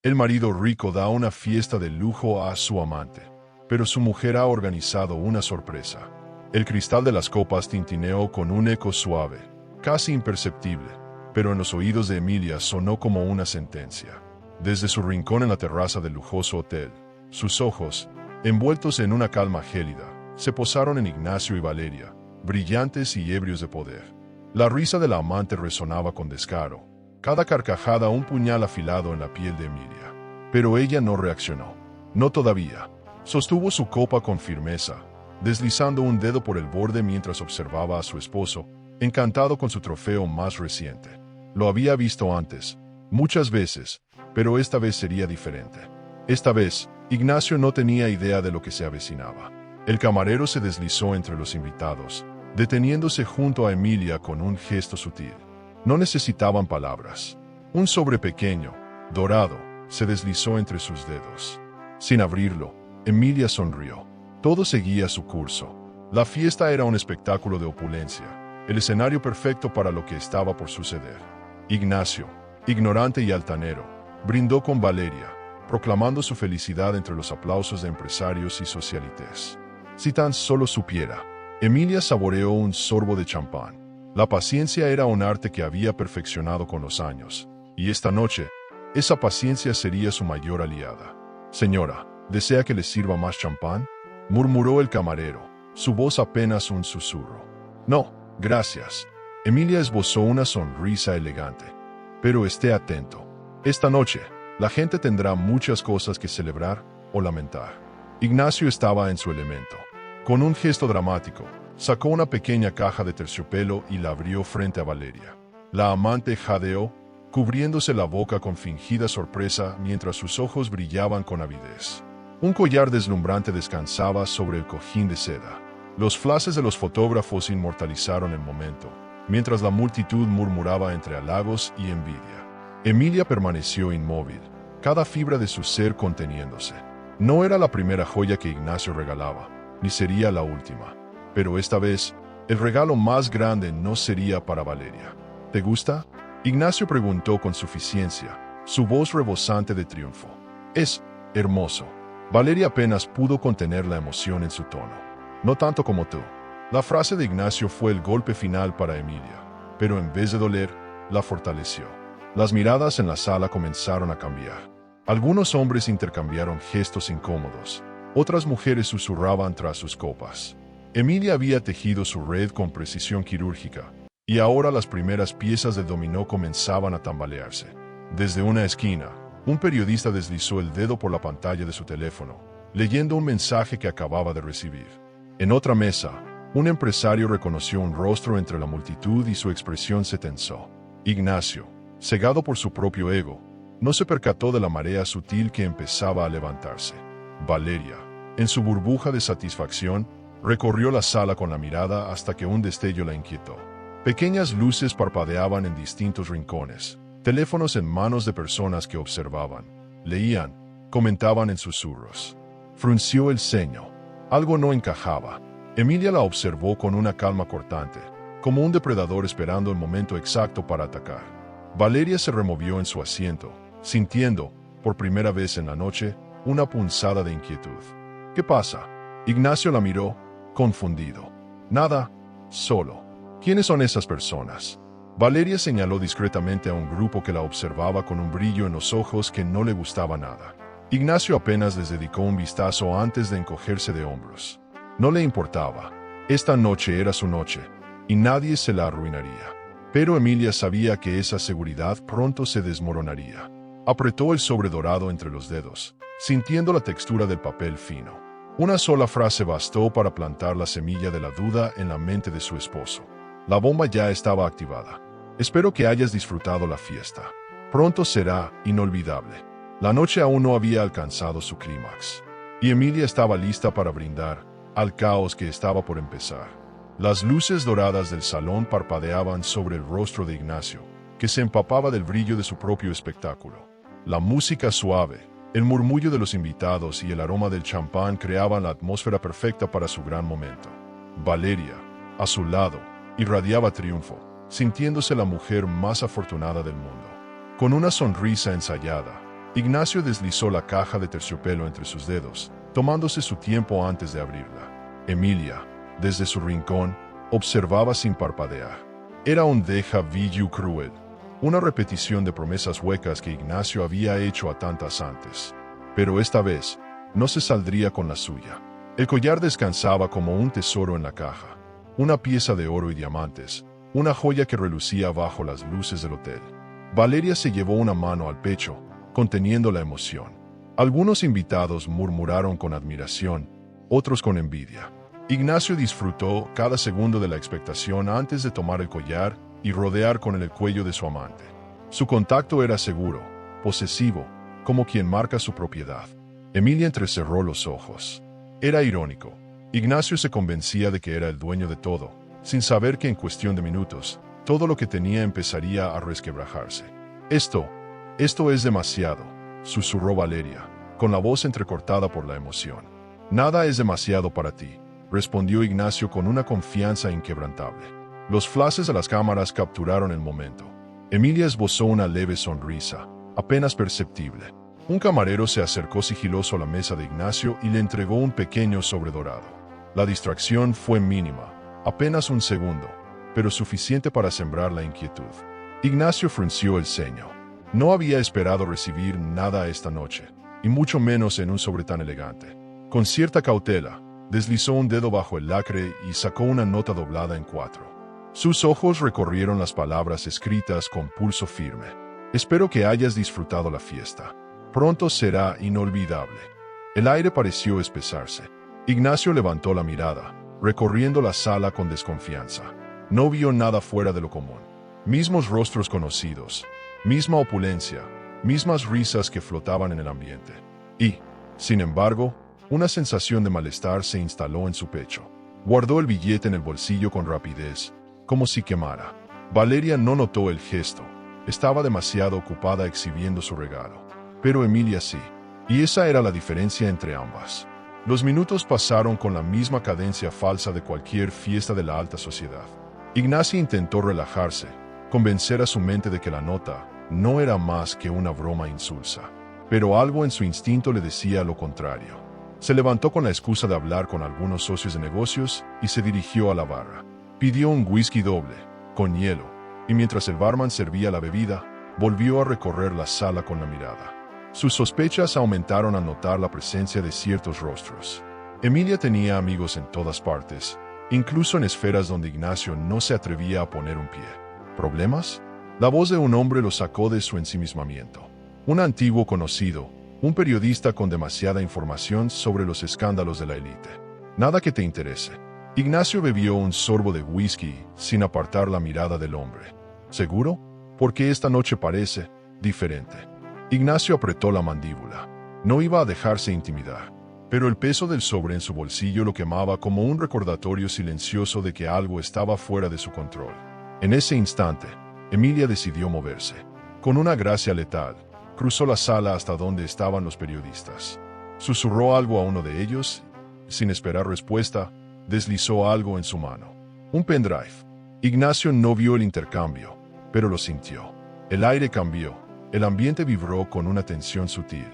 El marido rico da una fiesta de lujo a su amante, pero su mujer ha organizado una sorpresa. El cristal de las copas tintineó con un eco suave, casi imperceptible, pero en los oídos de Emilia sonó como una sentencia. Desde su rincón en la terraza del lujoso hotel, sus ojos, envueltos en una calma gélida, se posaron en Ignacio y Valeria, brillantes y ebrios de poder. La risa de la amante resonaba con descaro, cada carcajada un puñal afilado en la piel de Emilia. Pero ella no reaccionó. No todavía. Sostuvo su copa con firmeza, deslizando un dedo por el borde mientras observaba a su esposo, encantado con su trofeo más reciente. Lo había visto antes, muchas veces, pero esta vez sería diferente. Esta vez, Ignacio no tenía idea de lo que se avecinaba. El camarero se deslizó entre los invitados, deteniéndose junto a Emilia con un gesto sutil. No necesitaban palabras. Un sobre pequeño, dorado, se deslizó entre sus dedos. Sin abrirlo, Emilia sonrió. Todo seguía su curso. La fiesta era un espectáculo de opulencia, el escenario perfecto para lo que estaba por suceder. Ignacio, ignorante y altanero, brindó con Valeria, proclamando su felicidad entre los aplausos de empresarios y socialites. Si tan solo supiera. Emilia saboreó un sorbo de champán. La paciencia era un arte que había perfeccionado con los años, y esta noche, esa paciencia sería su mayor aliada. Señora, ¿desea que le sirva más champán?, murmuró el camarero, su voz apenas un susurro. No, gracias. Emilia esbozó una sonrisa elegante. Pero esté atento. Esta noche, la gente tendrá muchas cosas que celebrar o lamentar. Ignacio estaba en su elemento. Con un gesto dramático, sacó una pequeña caja de terciopelo y la abrió frente a Valeria. La amante jadeó, cubriéndose la boca con fingida sorpresa mientras sus ojos brillaban con avidez. Un collar deslumbrante descansaba sobre el cojín de seda. Los flashes de los fotógrafos inmortalizaron el momento, mientras la multitud murmuraba entre halagos y envidia. Emilia permaneció inmóvil, cada fibra de su ser conteniéndose. No era la primera joya que Ignacio regalaba, ni sería la última. Pero esta vez, el regalo más grande no sería para Valeria. ¿Te gusta?, Ignacio preguntó con suficiencia, su voz rebosante de triunfo. Es hermoso. Valeria apenas pudo contener la emoción en su tono. No tanto como tú. La frase de Ignacio fue el golpe final para Emilia, pero en vez de doler, la fortaleció. Las miradas en la sala comenzaron a cambiar. Algunos hombres intercambiaron gestos incómodos. Otras mujeres susurraban tras sus copas. Emilia había tejido su red con precisión quirúrgica, y ahora las primeras piezas del dominó comenzaban a tambalearse. Desde una esquina, un periodista deslizó el dedo por la pantalla de su teléfono, leyendo un mensaje que acababa de recibir. En otra mesa, un empresario reconoció un rostro entre la multitud y su expresión se tensó. Ignacio, cegado por su propio ego, no se percató de la marea sutil que empezaba a levantarse. Valeria, en su burbuja de satisfacción, recorrió la sala con la mirada hasta que un destello la inquietó. Pequeñas luces parpadeaban en distintos rincones, teléfonos en manos de personas que observaban, leían, comentaban en susurros. Frunció el ceño. Algo no encajaba. Emilia la observó con una calma cortante, como un depredador esperando el momento exacto para atacar. Valeria se removió en su asiento, sintiendo, por primera vez en la noche, una punzada de inquietud. ¿Qué pasa? Ignacio la miró, confundido. Nada, solo. ¿Quiénes son esas personas? Valeria señaló discretamente a un grupo que la observaba con un brillo en los ojos que no le gustaba nada. Ignacio apenas les dedicó un vistazo antes de encogerse de hombros. No le importaba. Esta noche era su noche, y nadie se la arruinaría. Pero Emilia sabía que esa seguridad pronto se desmoronaría. Apretó el sobre dorado entre los dedos, sintiendo la textura del papel fino. Una sola frase bastó para plantar la semilla de la duda en la mente de su esposo. La bomba ya estaba activada. Espero que hayas disfrutado la fiesta. Pronto será inolvidable. La noche aún no había alcanzado su clímax, y Emilia estaba lista para brindar al caos que estaba por empezar. Las luces doradas del salón parpadeaban sobre el rostro de Ignacio, que se empapaba del brillo de su propio espectáculo. La música suave, el murmullo de los invitados y el aroma del champán creaban la atmósfera perfecta para su gran momento. Valeria, a su lado, irradiaba triunfo, sintiéndose la mujer más afortunada del mundo. Con una sonrisa ensayada, Ignacio deslizó la caja de terciopelo entre sus dedos, tomándose su tiempo antes de abrirla. Emilia, desde su rincón, observaba sin parpadear. Era un déjà vu cruel, una repetición de promesas huecas que Ignacio había hecho a tantas antes. Pero esta vez, no se saldría con la suya. El collar descansaba como un tesoro en la caja, una pieza de oro y diamantes, una joya que relucía bajo las luces del hotel. Valeria se llevó una mano al pecho, conteniendo la emoción. Algunos invitados murmuraron con admiración, otros con envidia. Ignacio disfrutó cada segundo de la expectación antes de tomar el collar y rodear con el cuello de su amante. Su contacto era seguro, posesivo, como quien marca su propiedad. Emilia entrecerró los ojos. Era irónico. Ignacio se convencía de que era el dueño de todo, sin saber que en cuestión de minutos, todo lo que tenía empezaría a resquebrajarse. Esto es demasiado, susurró Valeria, con la voz entrecortada por la emoción. Nada es demasiado para ti, respondió Ignacio con una confianza inquebrantable. Los flashes de las cámaras capturaron el momento. Emilia esbozó una leve sonrisa, apenas perceptible. Un camarero se acercó sigiloso a la mesa de Ignacio y le entregó un pequeño sobre dorado. La distracción fue mínima, apenas un segundo, pero suficiente para sembrar la inquietud. Ignacio frunció el ceño. No había esperado recibir nada esta noche, y mucho menos en un sobre tan elegante. Con cierta cautela, deslizó un dedo bajo el lacre y sacó una nota doblada en 4. Sus ojos recorrieron las palabras escritas con pulso firme. Espero que hayas disfrutado la fiesta. Pronto será inolvidable. El aire pareció espesarse. Ignacio levantó la mirada, recorriendo la sala con desconfianza. No vio nada fuera de lo común. Mismos rostros conocidos, misma opulencia, mismas risas que flotaban en el ambiente. Y, sin embargo, una sensación de malestar se instaló en su pecho. Guardó el billete en el bolsillo con rapidez, como si quemara. Valeria no notó el gesto. Estaba demasiado ocupada exhibiendo su regalo. Pero Emilia sí. Y esa era la diferencia entre ambas. Los minutos pasaron con la misma cadencia falsa de cualquier fiesta de la alta sociedad. Ignacio intentó relajarse, convencer a su mente de que la nota no era más que una broma insulsa. Pero algo en su instinto le decía lo contrario. Se levantó con la excusa de hablar con algunos socios de negocios y se dirigió a la barra. Pidió un whisky doble, con hielo, y mientras el barman servía la bebida, volvió a recorrer la sala con la mirada. Sus sospechas aumentaron al notar la presencia de ciertos rostros. Emilia tenía amigos en todas partes, incluso en esferas donde Ignacio no se atrevía a poner un pie. ¿Problemas? La voz de un hombre lo sacó de su ensimismamiento. Un antiguo conocido, un periodista con demasiada información sobre los escándalos de la élite. Nada que te interese. Ignacio bebió un sorbo de whisky sin apartar la mirada del hombre. ¿Seguro? Porque esta noche parece diferente. Ignacio apretó la mandíbula. No iba a dejarse intimidar, pero el peso del sobre en su bolsillo lo quemaba como un recordatorio silencioso de que algo estaba fuera de su control. En ese instante, Emilia decidió moverse. Con una gracia letal, cruzó la sala hasta donde estaban los periodistas. Susurró algo a uno de ellos, sin esperar respuesta, deslizó algo en su mano. Un pendrive. Ignacio no vio el intercambio, pero lo sintió. El aire cambió. El ambiente vibró con una tensión sutil.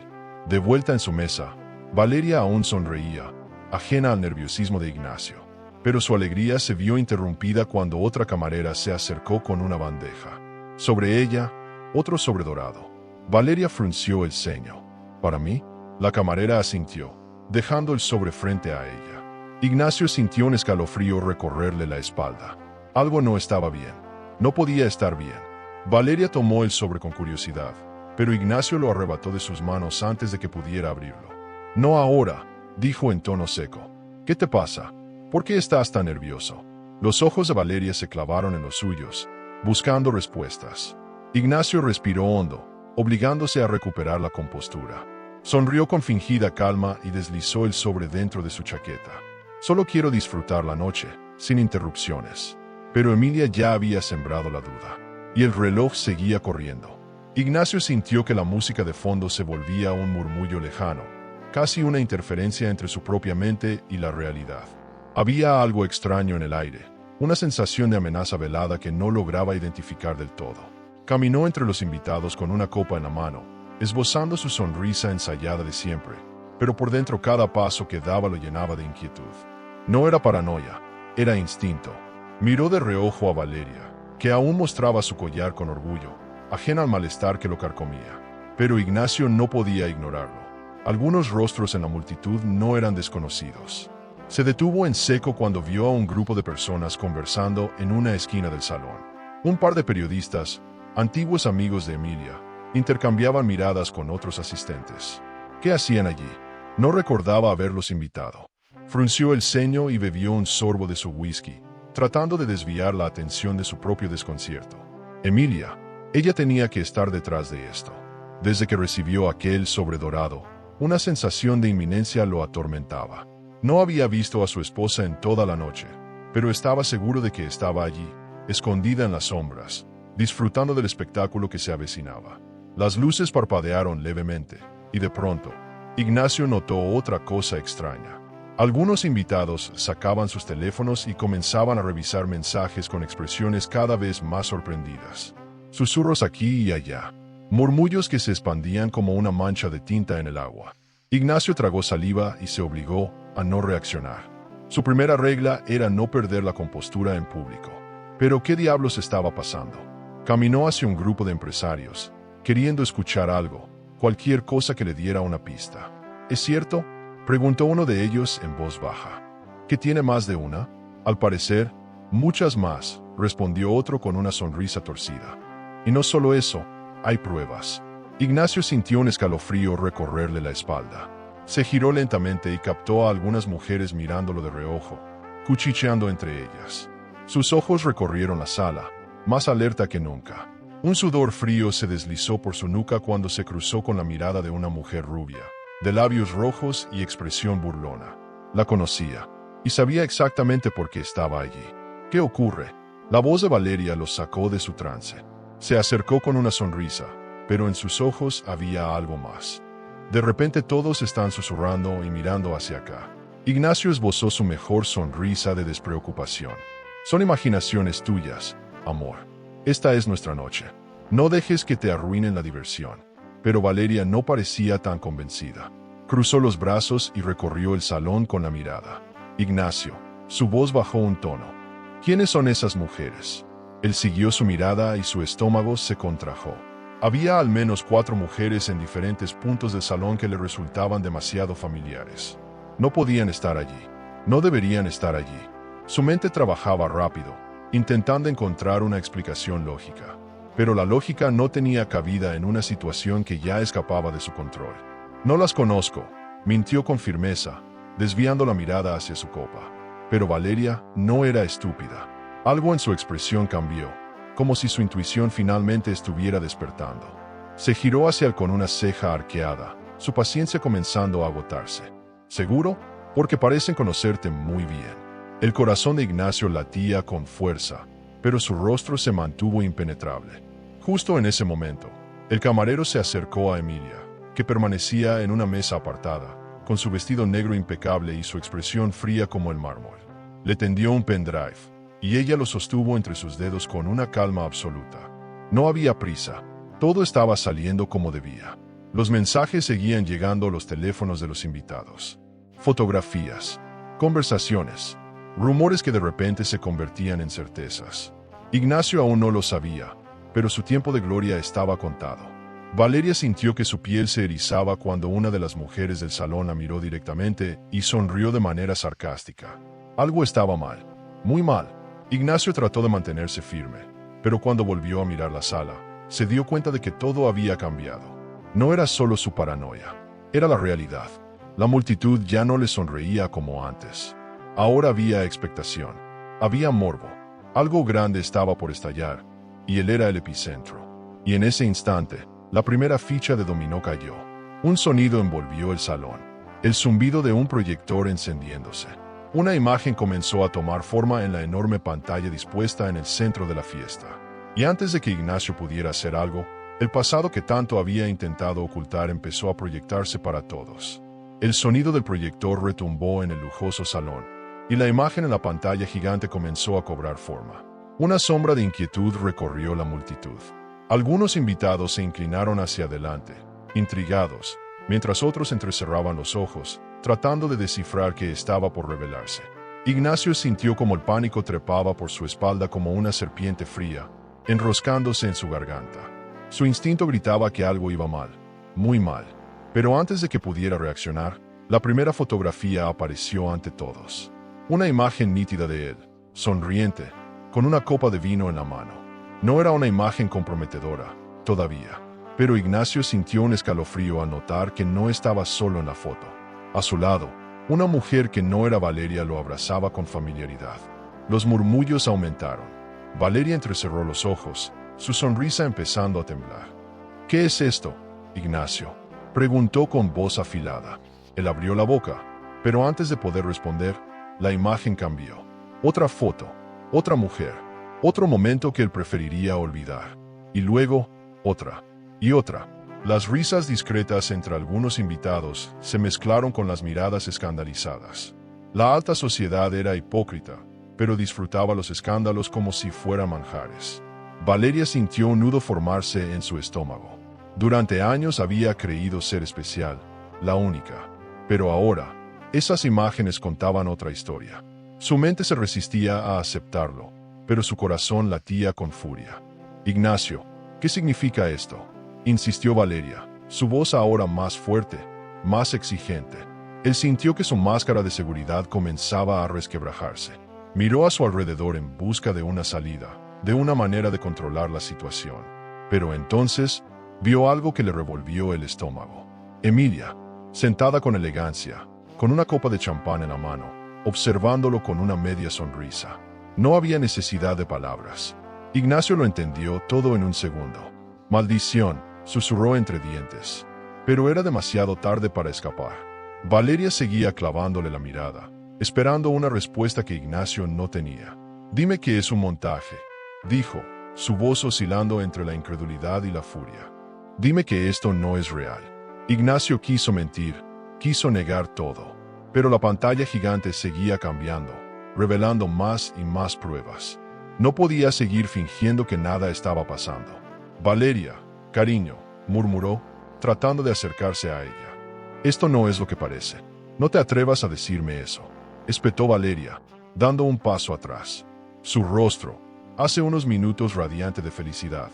De vuelta en su mesa, Valeria aún sonreía, ajena al nerviosismo de Ignacio. Pero su alegría se vio interrumpida cuando otra camarera se acercó con una bandeja. Sobre ella, otro sobre dorado. Valeria frunció el ceño. ¿Para mí? La camarera asintió, dejando el sobre frente a ella. Ignacio sintió un escalofrío recorrerle la espalda. Algo no estaba bien. No podía estar bien. Valeria tomó el sobre con curiosidad, pero Ignacio lo arrebató de sus manos antes de que pudiera abrirlo. No ahora, dijo en tono seco. ¿Qué te pasa? ¿Por qué estás tan nervioso? Los ojos de Valeria se clavaron en los suyos, buscando respuestas. Ignacio respiró hondo, obligándose a recuperar la compostura. Sonrió con fingida calma y deslizó el sobre dentro de su chaqueta. Solo quiero disfrutar la noche, sin interrupciones. Pero Emilia ya había sembrado la duda. Y el reloj seguía corriendo. Ignacio sintió que la música de fondo se volvía un murmullo lejano, casi una interferencia entre su propia mente y la realidad. Había algo extraño en el aire, una sensación de amenaza velada que no lograba identificar del todo. Caminó entre los invitados con una copa en la mano, esbozando su sonrisa ensayada de siempre, pero por dentro cada paso que daba lo llenaba de inquietud. No era paranoia, era instinto. Miró de reojo a Valeria, que aún mostraba su collar con orgullo, ajena al malestar que lo carcomía. Pero Ignacio no podía ignorarlo. Algunos rostros en la multitud no eran desconocidos. Se detuvo en seco cuando vio a un grupo de personas conversando en una esquina del salón. Un par de periodistas, antiguos amigos de Emilia, intercambiaban miradas con otros asistentes. ¿Qué hacían allí? No recordaba haberlos invitado. Frunció el ceño y bebió un sorbo de su whisky, tratando de desviar la atención de su propio desconcierto. Emilia, ella tenía que estar detrás de esto. Desde que recibió aquel sobre dorado, una sensación de inminencia lo atormentaba. No había visto a su esposa en toda la noche, pero estaba seguro de que estaba allí, escondida en las sombras, disfrutando del espectáculo que se avecinaba. Las luces parpadearon levemente, y de pronto, Ignacio notó otra cosa extraña. Algunos invitados sacaban sus teléfonos y comenzaban a revisar mensajes con expresiones cada vez más sorprendidas. Susurros aquí y allá, murmullos que se expandían como una mancha de tinta en el agua. Ignacio tragó saliva y se obligó a no reaccionar. Su primera regla era no perder la compostura en público. Pero ¿qué diablos estaba pasando? Caminó hacia un grupo de empresarios, queriendo escuchar algo, cualquier cosa que le diera una pista. ¿Es cierto?, preguntó uno de ellos en voz baja. ¿Qué tiene más de una? Al parecer, muchas más, respondió otro con una sonrisa torcida. Y no solo eso, hay pruebas. Ignacio sintió un escalofrío recorrerle la espalda. Se giró lentamente y captó a algunas mujeres mirándolo de reojo, cuchicheando entre ellas. Sus ojos recorrieron la sala, más alerta que nunca. Un sudor frío se deslizó por su nuca cuando se cruzó con la mirada de una mujer rubia, de labios rojos y expresión burlona. La conocía, y sabía exactamente por qué estaba allí. ¿Qué ocurre? La voz de Valeria los sacó de su trance. Se acercó con una sonrisa, pero en sus ojos había algo más. De repente todos están susurrando y mirando hacia acá. Ignacio esbozó su mejor sonrisa de despreocupación. Son imaginaciones tuyas, amor. Esta es nuestra noche. No dejes que te arruinen la diversión. Pero Valeria no parecía tan convencida. Cruzó los brazos y recorrió el salón con la mirada. Ignacio, su voz bajó un tono. ¿Quiénes son esas mujeres? Él siguió su mirada y su estómago se contrajo. Había al menos 4 mujeres en diferentes puntos del salón que le resultaban demasiado familiares. No podían estar allí. No deberían estar allí. Su mente trabajaba rápido, intentando encontrar una explicación lógica. Pero la lógica no tenía cabida en una situación que ya escapaba de su control. No las conozco, mintió con firmeza, desviando la mirada hacia su copa. Pero Valeria no era estúpida. Algo en su expresión cambió, como si su intuición finalmente estuviera despertando. Se giró hacia él con una ceja arqueada, su paciencia comenzando a agotarse. ¿Seguro? Porque parecen conocerte muy bien. El corazón de Ignacio latía con fuerza, pero su rostro se mantuvo impenetrable. Justo en ese momento, el camarero se acercó a Emilia, que permanecía en una mesa apartada, con su vestido negro impecable y su expresión fría como el mármol. Le tendió un pendrive, y ella lo sostuvo entre sus dedos con una calma absoluta. No había prisa, todo estaba saliendo como debía. Los mensajes seguían llegando a los teléfonos de los invitados. Fotografías, conversaciones, rumores que de repente se convertían en certezas. Ignacio aún no lo sabía, pero su tiempo de gloria estaba contado. Valeria sintió que su piel se erizaba cuando una de las mujeres del salón la miró directamente y sonrió de manera sarcástica. Algo estaba mal, muy mal. Ignacio trató de mantenerse firme, pero cuando volvió a mirar la sala, se dio cuenta de que todo había cambiado. No era solo su paranoia, era la realidad. La multitud ya no le sonreía como antes. Ahora había expectación, había morbo. Algo grande estaba por estallar, y él era el epicentro. Y en ese instante, la primera ficha de dominó cayó. Un sonido envolvió el salón, el zumbido de un proyector encendiéndose. Una imagen comenzó a tomar forma en la enorme pantalla dispuesta en el centro de la fiesta. Y antes de que Ignacio pudiera hacer algo, el pasado que tanto había intentado ocultar empezó a proyectarse para todos. El sonido del proyector retumbó en el lujoso salón, y la imagen en la pantalla gigante comenzó a cobrar forma. Una sombra de inquietud recorrió la multitud. Algunos invitados se inclinaron hacia adelante, intrigados, mientras otros entrecerraban los ojos, tratando de descifrar qué estaba por revelarse. Ignacio sintió como el pánico trepaba por su espalda como una serpiente fría, enroscándose en su garganta. Su instinto gritaba que algo iba mal, muy mal. Pero antes de que pudiera reaccionar, la primera fotografía apareció ante todos. Una imagen nítida de él, sonriente, con una copa de vino en la mano. No era una imagen comprometedora, todavía. Pero Ignacio sintió un escalofrío al notar que no estaba solo en la foto. A su lado, una mujer que no era Valeria lo abrazaba con familiaridad. Los murmullos aumentaron. Valeria entrecerró los ojos, su sonrisa empezando a temblar. «¿Qué es esto, Ignacio?», preguntó con voz afilada. Él abrió la boca, pero antes de poder responder, la imagen cambió. Otra foto, otra mujer, otro momento que él preferiría olvidar. Y luego, otra, y otra. Las risas discretas entre algunos invitados se mezclaron con las miradas escandalizadas. La alta sociedad era hipócrita, pero disfrutaba los escándalos como si fueran manjares. Valeria sintió un nudo formarse en su estómago. Durante años había creído ser especial, la única. Pero ahora, esas imágenes contaban otra historia. Su mente se resistía a aceptarlo, pero su corazón latía con furia. «Ignacio, ¿qué significa esto?», insistió Valeria, su voz ahora más fuerte, más exigente. Él sintió que su máscara de seguridad comenzaba a resquebrajarse. Miró a su alrededor en busca de una salida, de una manera de controlar la situación. Pero entonces, vio algo que le revolvió el estómago. Emilia, sentada con elegancia, con una copa de champán en la mano, observándolo con una media sonrisa. No había necesidad de palabras. Ignacio lo entendió todo en un segundo. «Maldición», susurró entre dientes. Pero era demasiado tarde para escapar. Valeria seguía clavándole la mirada, esperando una respuesta que Ignacio no tenía. «Dime que es un montaje», dijo, su voz oscilando entre la incredulidad y la furia. «Dime que esto no es real». Ignacio quiso mentir, quiso negar todo. Pero la pantalla gigante seguía cambiando, revelando más y más pruebas. No podía seguir fingiendo que nada estaba pasando. «Valeria, cariño», murmuró, tratando de acercarse a ella. «Esto no es lo que parece. No te atrevas a decirme eso», espetó Valeria, dando un paso atrás. Su rostro, hace unos minutos radiante de felicidad,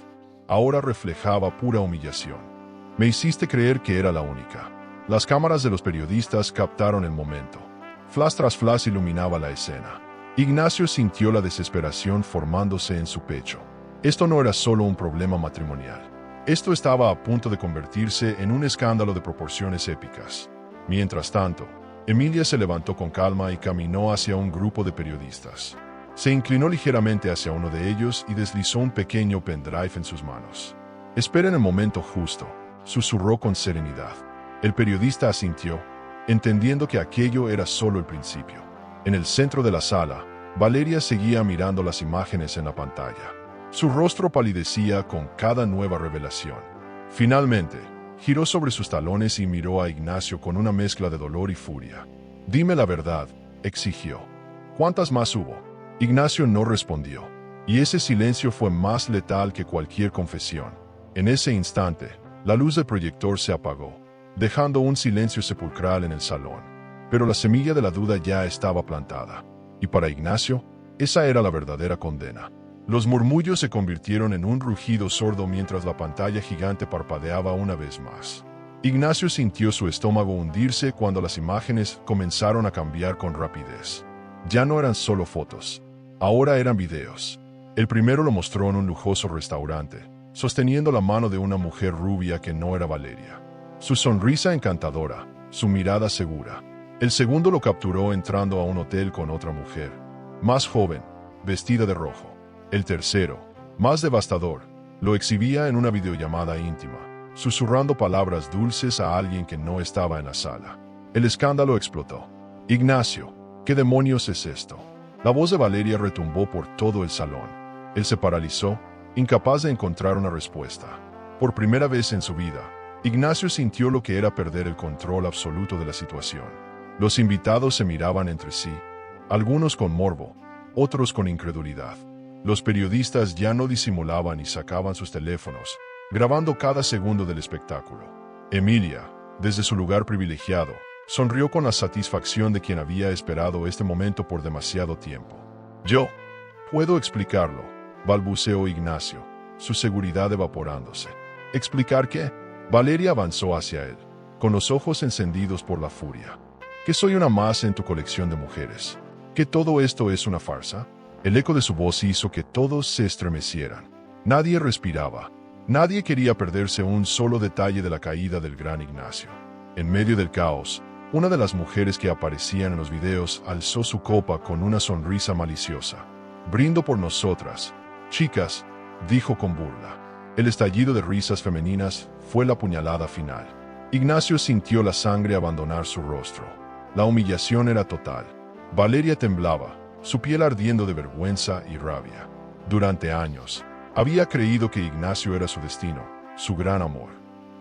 ahora reflejaba pura humillación. «Me hiciste creer que era la única». Las cámaras de los periodistas captaron el momento. Flash tras flash iluminaba la escena. Ignacio sintió la desesperación formándose en su pecho. Esto no era solo un problema matrimonial. Esto estaba a punto de convertirse en un escándalo de proporciones épicas. Mientras tanto, Emilia se levantó con calma y caminó hacia un grupo de periodistas. Se inclinó ligeramente hacia uno de ellos y deslizó un pequeño pendrive en sus manos. «Esperen el momento justo», susurró con serenidad. El periodista asintió, entendiendo que aquello era solo el principio. En el centro de la sala, Valeria seguía mirando las imágenes en la pantalla. Su rostro palidecía con cada nueva revelación. Finalmente, giró sobre sus talones y miró a Ignacio con una mezcla de dolor y furia. «Dime la verdad», exigió. «¿Cuántas más hubo?». Ignacio no respondió, y ese silencio fue más letal que cualquier confesión. En ese instante, la luz del proyector se apagó, dejando un silencio sepulcral en el salón. Pero la semilla de la duda ya estaba plantada. Y para Ignacio, esa era la verdadera condena. Los murmullos se convirtieron en un rugido sordo mientras la pantalla gigante parpadeaba una vez más. Ignacio sintió su estómago hundirse cuando las imágenes comenzaron a cambiar con rapidez. Ya no eran solo fotos. Ahora eran videos. El primero lo mostró en un lujoso restaurante, sosteniendo la mano de una mujer rubia que no era Valeria. Su sonrisa encantadora, su mirada segura. El segundo lo capturó entrando a un hotel con otra mujer, más joven, vestida de rojo. El tercero, más devastador, lo exhibía en una videollamada íntima, susurrando palabras dulces a alguien que no estaba en la sala. El escándalo explotó. «Ignacio, ¿qué demonios es esto?». La voz de Valeria retumbó por todo el salón. Él se paralizó, incapaz de encontrar una respuesta. Por primera vez en su vida, Ignacio sintió lo que era perder el control absoluto de la situación. Los invitados se miraban entre sí, algunos con morbo, otros con incredulidad. Los periodistas ya no disimulaban y sacaban sus teléfonos, grabando cada segundo del espectáculo. Emilia, desde su lugar privilegiado, sonrió con la satisfacción de quien había esperado este momento por demasiado tiempo. Yo puedo explicarlo, balbuceó Ignacio, su seguridad evaporándose. ¿Explicar qué? Valeria avanzó hacia él, con los ojos encendidos por la furia. ¿Que soy una más en tu colección de mujeres? ¿Que todo esto es una farsa? El eco de su voz hizo que todos se estremecieran. Nadie respiraba. Nadie quería perderse un solo detalle de la caída del gran Ignacio. En medio del caos, una de las mujeres que aparecían en los videos alzó su copa con una sonrisa maliciosa. «Brindo por nosotras, chicas», dijo con burla. El estallido de risas femeninas fue la puñalada final. Ignacio sintió la sangre abandonar su rostro. La humillación era total. Valeria temblaba, su piel ardiendo de vergüenza y rabia. Durante años, había creído que Ignacio era su destino, su gran amor.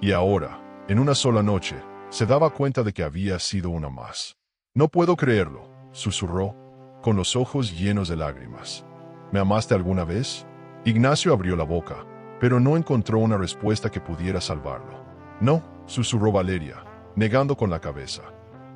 Y ahora, en una sola noche, se daba cuenta de que había sido una más. «No puedo creerlo», susurró, con los ojos llenos de lágrimas. «¿Me amaste alguna vez?» Ignacio abrió la boca, pero no encontró una respuesta que pudiera salvarlo. «No», susurró Valeria, negando con la cabeza.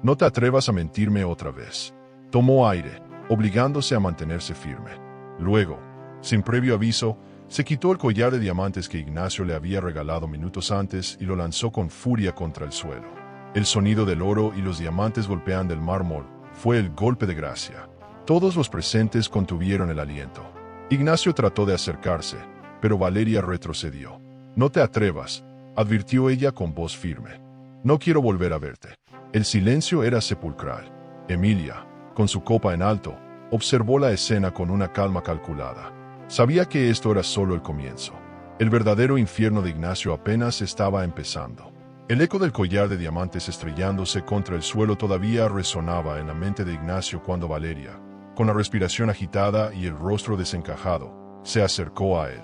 «No te atrevas a mentirme otra vez». Tomó aire, obligándose a mantenerse firme. Luego, sin previo aviso, se quitó el collar de diamantes que Ignacio le había regalado minutos antes y lo lanzó con furia contra el suelo. El sonido del oro y los diamantes golpeando el mármol fue el golpe de gracia. Todos los presentes contuvieron el aliento. Ignacio trató de acercarse, pero Valeria retrocedió. «No te atrevas», advirtió ella con voz firme. «No quiero volver a verte». El silencio era sepulcral. Emilia, con su copa en alto, observó la escena con una calma calculada. Sabía que esto era solo el comienzo. El verdadero infierno de Ignacio apenas estaba empezando. El eco del collar de diamantes estrellándose contra el suelo todavía resonaba en la mente de Ignacio cuando Valeria, con la respiración agitada y el rostro desencajado, se acercó a él.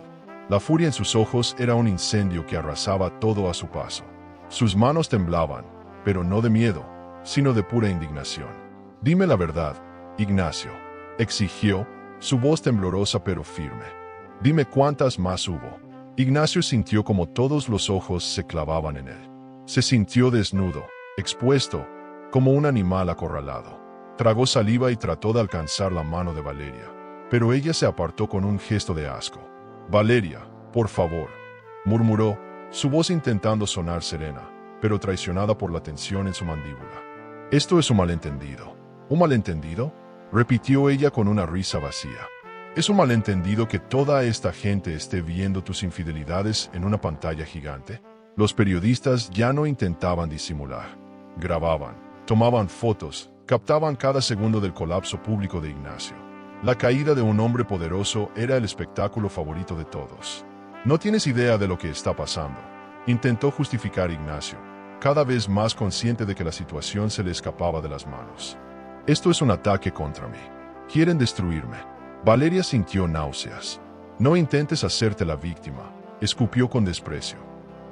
La furia en sus ojos era un incendio que arrasaba todo a su paso. Sus manos temblaban, pero no de miedo, sino de pura indignación. «Dime la verdad, Ignacio», exigió, su voz temblorosa pero firme. «Dime cuántas más hubo». Ignacio sintió como todos los ojos se clavaban en él. Se sintió desnudo, expuesto, como un animal acorralado. Tragó saliva y trató de alcanzar la mano de Valeria, pero ella se apartó con un gesto de asco. «Valeria, por favor», murmuró, su voz intentando sonar serena, pero traicionada por la tensión en su mandíbula. «Esto es un malentendido». «¿Un malentendido?», repitió ella con una risa vacía. «Es un malentendido que toda esta gente esté viendo tus infidelidades en una pantalla gigante». Los periodistas ya no intentaban disimular. Grababan, tomaban fotos, captaban cada segundo del colapso público de Ignacio. La caída de un hombre poderoso era el espectáculo favorito de todos. «No tienes idea de lo que está pasando», intentó justificar Ignacio, cada vez más consciente de que la situación se le escapaba de las manos. «Esto es un ataque contra mí. Quieren destruirme». Valeria sintió náuseas. «No intentes hacerte la víctima», escupió con desprecio.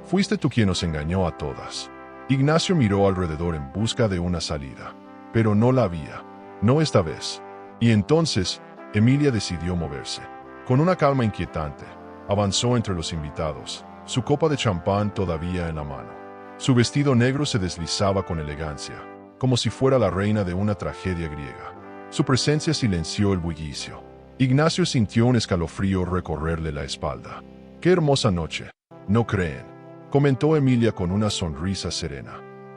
«Fuiste tú quien nos engañó a todas». Ignacio miró alrededor en busca de una salida, pero no la había. No esta vez. Y entonces, Emilia decidió moverse. Con una calma inquietante, avanzó entre los invitados, su copa de champán todavía en la mano. Su vestido negro se deslizaba con elegancia, como si fuera la reina de una tragedia griega. Su presencia silenció el bullicio. Ignacio sintió un escalofrío recorrerle la espalda. «Qué hermosa noche, ¿no creen?», comentó Emilia con una sonrisa serena.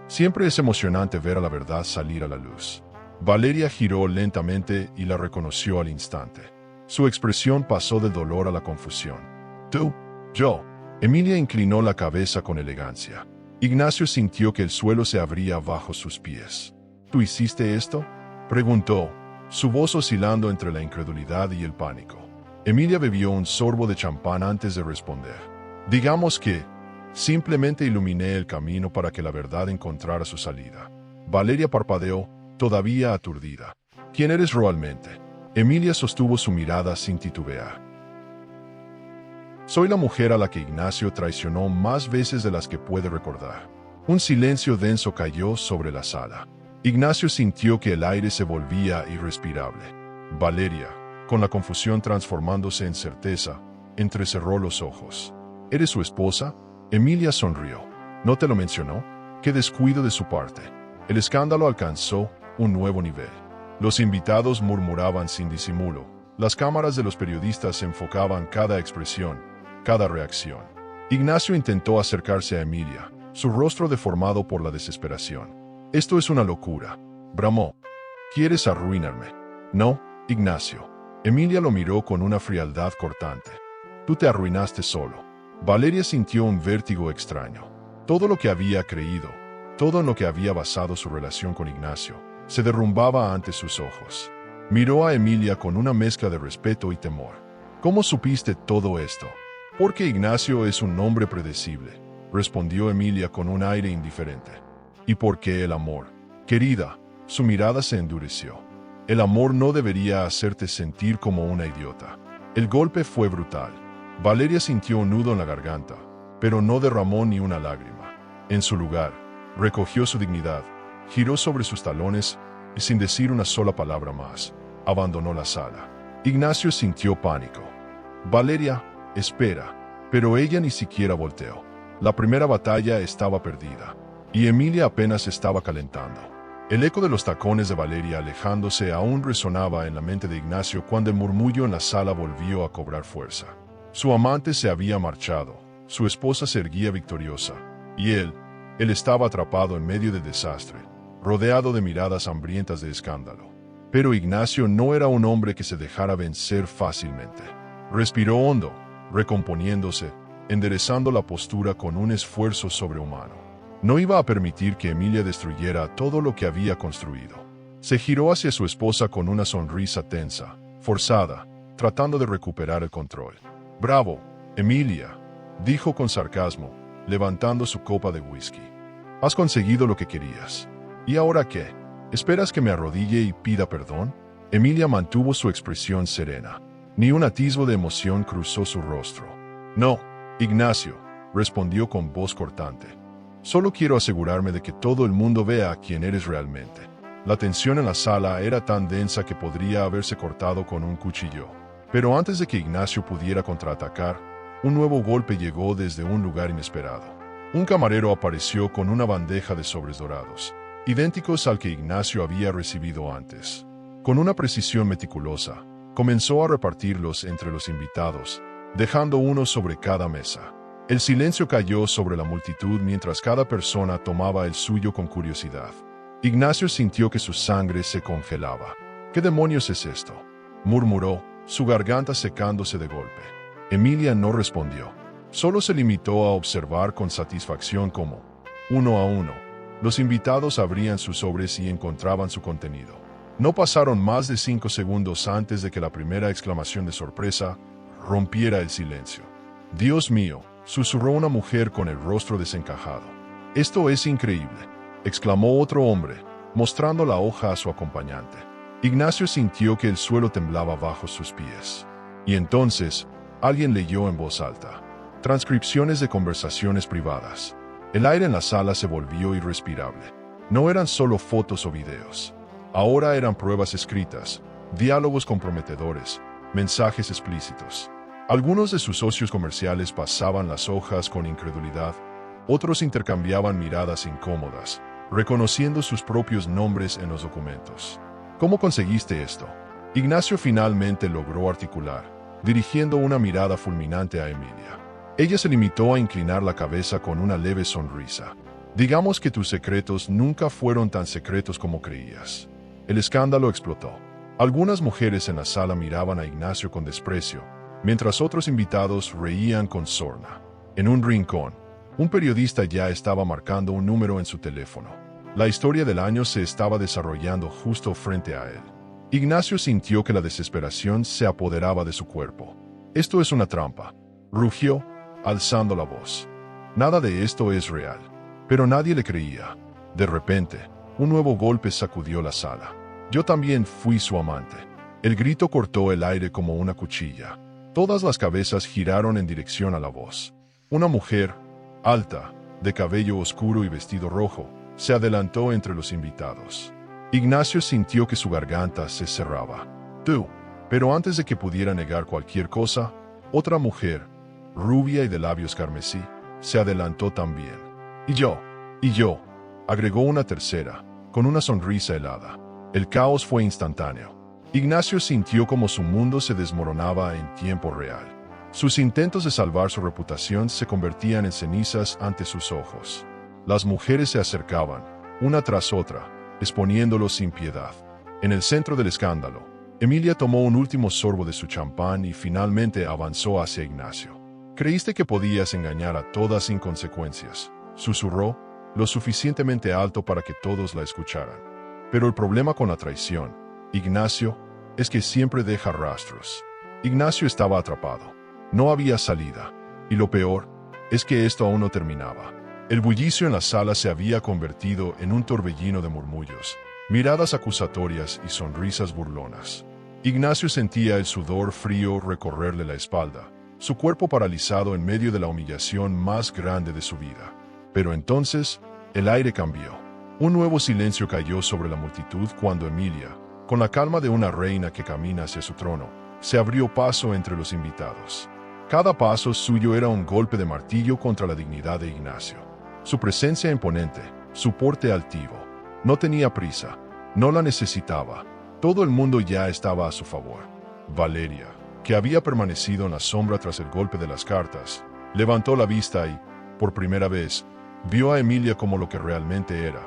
«Siempre es emocionante ver a la verdad salir a la luz». Valeria giró lentamente y la reconoció al instante. Su expresión pasó del dolor a la confusión. «¿Tú? ¿Yo?». Emilia inclinó la cabeza con elegancia. Ignacio sintió que el suelo se abría bajo sus pies. «¿Tú hiciste esto?», preguntó, su voz oscilando entre la incredulidad y el pánico. Emilia bebió un sorbo de champán antes de responder. «Digamos que simplemente iluminé el camino para que la verdad encontrara su salida». Valeria parpadeó, todavía aturdida. «¿Quién eres realmente?». Emilia sostuvo su mirada sin titubear. «Soy la mujer a la que Ignacio traicionó más veces de las que puede recordar». Un silencio denso cayó sobre la sala. Ignacio sintió que el aire se volvía irrespirable. Valeria, con la confusión transformándose en certeza, entrecerró los ojos. «¿Eres su esposa?». Emilia sonrió. ¿No te lo mencionó? ¡Qué descuido de su parte! El escándalo alcanzó un nuevo nivel. Los invitados murmuraban sin disimulo. Las cámaras de los periodistas enfocaban cada expresión, cada reacción. Ignacio intentó acercarse a Emilia, su rostro deformado por la desesperación. «Esto es una locura», bramó. «¿Quieres arruinarme?» «No, Ignacio». Emilia lo miró con una frialdad cortante. «Tú te arruinaste solo». Valeria sintió un vértigo extraño. Todo lo que había creído, todo en lo que había basado su relación con Ignacio, se derrumbaba ante sus ojos. Miró a Emilia con una mezcla de respeto y temor. «¿Cómo supiste todo esto?» «Porque Ignacio es un hombre predecible», respondió Emilia con un aire indiferente. «¿Y por qué el amor?» «Querida», su mirada se endureció. «El amor no debería hacerte sentir como una idiota». El golpe fue brutal. Valeria sintió un nudo en la garganta, pero no derramó ni una lágrima. En su lugar, recogió su dignidad, giró sobre sus talones y sin decir una sola palabra más, abandonó la sala. Ignacio sintió pánico. «Valeria, espera», pero ella ni siquiera volteó. La primera batalla estaba perdida, y Emilia apenas estaba calentando. El eco de los tacones de Valeria alejándose aún resonaba en la mente de Ignacio cuando el murmullo en la sala volvió a cobrar fuerza. Su amante se había marchado, su esposa se erguía victoriosa, y él estaba atrapado en medio del desastre, rodeado de miradas hambrientas de escándalo. Pero Ignacio no era un hombre que se dejara vencer fácilmente. Respiró hondo, recomponiéndose, enderezando la postura con un esfuerzo sobrehumano. No iba a permitir que Emilia destruyera todo lo que había construido. Se giró hacia su esposa con una sonrisa tensa, forzada, tratando de recuperar el control. «Bravo, Emilia», dijo con sarcasmo, levantando su copa de whisky. «Has conseguido lo que querías. ¿Y ahora qué? ¿Esperas que me arrodille y pida perdón?» Emilia mantuvo su expresión serena. Ni un atisbo de emoción cruzó su rostro. «No, Ignacio», respondió con voz cortante. «Solo quiero asegurarme de que todo el mundo vea quién eres realmente». La tensión en la sala era tan densa que podría haberse cortado con un cuchillo. Pero antes de que Ignacio pudiera contraatacar, un nuevo golpe llegó desde un lugar inesperado. Un camarero apareció con una bandeja de sobres dorados, idénticos al que Ignacio había recibido antes. Con una precisión meticulosa, comenzó a repartirlos entre los invitados, dejando uno sobre cada mesa. El silencio cayó sobre la multitud mientras cada persona tomaba el suyo con curiosidad. Ignacio sintió que su sangre se congelaba. «¿Qué demonios es esto?», murmuró, su garganta secándose de golpe. Emilia no respondió. Solo se limitó a observar con satisfacción cómo, uno a uno, los invitados abrían sus sobres y encontraban su contenido. No pasaron más de 5 segundos antes de que la primera exclamación de sorpresa rompiera el silencio. «Dios mío», susurró una mujer con el rostro desencajado. «Esto es increíble», exclamó otro hombre, mostrando la hoja a su acompañante. Ignacio sintió que el suelo temblaba bajo sus pies. Y entonces, alguien leyó en voz alta. Transcripciones de conversaciones privadas. El aire en la sala se volvió irrespirable. No eran solo fotos o videos. Ahora eran pruebas escritas, diálogos comprometedores, mensajes explícitos. Algunos de sus socios comerciales pasaban las hojas con incredulidad, otros intercambiaban miradas incómodas, reconociendo sus propios nombres en los documentos. «¿Cómo conseguiste esto?», Ignacio finalmente logró articular, dirigiendo una mirada fulminante a Emilia. Ella se limitó a inclinar la cabeza con una leve sonrisa. «Digamos que tus secretos nunca fueron tan secretos como creías». El escándalo explotó. Algunas mujeres en la sala miraban a Ignacio con desprecio, mientras otros invitados reían con sorna. En un rincón, un periodista ya estaba marcando un número en su teléfono. La historia del año se estaba desarrollando justo frente a él. Ignacio sintió que la desesperación se apoderaba de su cuerpo. «Esto es una trampa», rugió, alzando la voz. «Nada de esto es real». Pero nadie le creía. De repente, un nuevo golpe sacudió la sala. «Yo también fui su amante». El grito cortó el aire como una cuchilla. Todas las cabezas giraron en dirección a la voz. Una mujer, alta, de cabello oscuro y vestido rojo, se adelantó entre los invitados. Ignacio sintió que su garganta se cerraba. «Tú». Pero antes de que pudiera negar cualquier cosa, otra mujer, rubia y de labios carmesí, se adelantó también. y yo, agregó una tercera, con una sonrisa helada. El caos fue instantáneo. Ignacio sintió como su mundo se desmoronaba en tiempo real. Sus intentos de salvar su reputación se convertían en cenizas ante sus ojos. Las mujeres se acercaban, una tras otra, exponiéndolo sin piedad. En el centro del escándalo, Emilia tomó un último sorbo de su champán y finalmente avanzó hacia Ignacio. «¿Creíste que podías engañar a todas sin consecuencias?», susurró, lo suficientemente alto para que todos la escucharan. Pero el problema con la traición, Ignacio, es que siempre deja rastros. Ignacio estaba atrapado. No había salida. Y lo peor es que esto aún no terminaba. El bullicio en la sala se había convertido en un torbellino de murmullos, miradas acusatorias y sonrisas burlonas. Ignacio sentía el sudor frío recorrerle la espalda, su cuerpo paralizado en medio de la humillación más grande de su vida. Pero entonces, el aire cambió. Un nuevo silencio cayó sobre la multitud cuando Emilia, con la calma de una reina que camina hacia su trono, se abrió paso entre los invitados. Cada paso suyo era un golpe de martillo contra la dignidad de Ignacio. Su presencia imponente, su porte altivo. No tenía prisa, no la necesitaba. Todo el mundo ya estaba a su favor. Valeria, que había permanecido en la sombra tras el golpe de las cartas, levantó la vista y, por primera vez, vio a Emilia como lo que realmente era.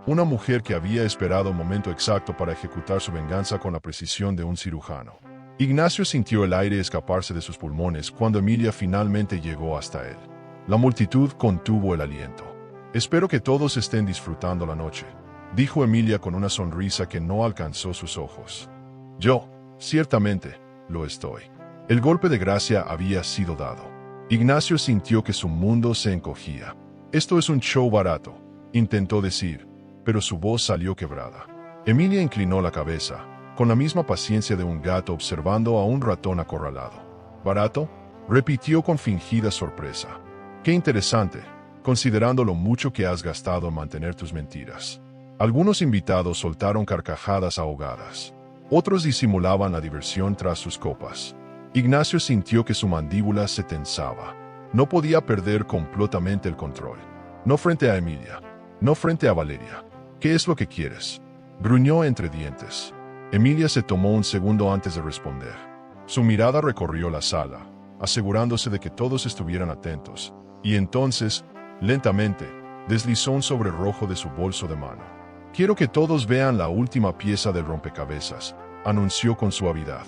Una mujer que había esperado el momento exacto para ejecutar su venganza con la precisión de un cirujano. Ignacio sintió el aire escaparse de sus pulmones cuando Emilia finalmente llegó hasta él. La multitud contuvo el aliento. «Espero que todos estén disfrutando la noche», dijo Emilia con una sonrisa que no alcanzó sus ojos. «Yo, ciertamente, lo estoy». El golpe de gracia había sido dado. Ignacio sintió que su mundo se encogía. «Esto es un show barato», intentó decir, pero su voz salió quebrada. Emilia inclinó la cabeza, con la misma paciencia de un gato observando a un ratón acorralado. «¿Barato?», repitió con fingida sorpresa. «Qué interesante, considerando lo mucho que has gastado en mantener tus mentiras». Algunos invitados soltaron carcajadas ahogadas. Otros disimulaban la diversión tras sus copas. Ignacio sintió que su mandíbula se tensaba. No podía perder completamente el control. No frente a Emilia. No frente a Valeria. «¿Qué es lo que quieres?», gruñó entre dientes. Emilia se tomó un segundo antes de responder. Su mirada recorrió la sala, asegurándose de que todos estuvieran atentos, y entonces, lentamente, deslizó un sobre rojo de su bolso de mano. «Quiero que todos vean la última pieza del rompecabezas», anunció con suavidad.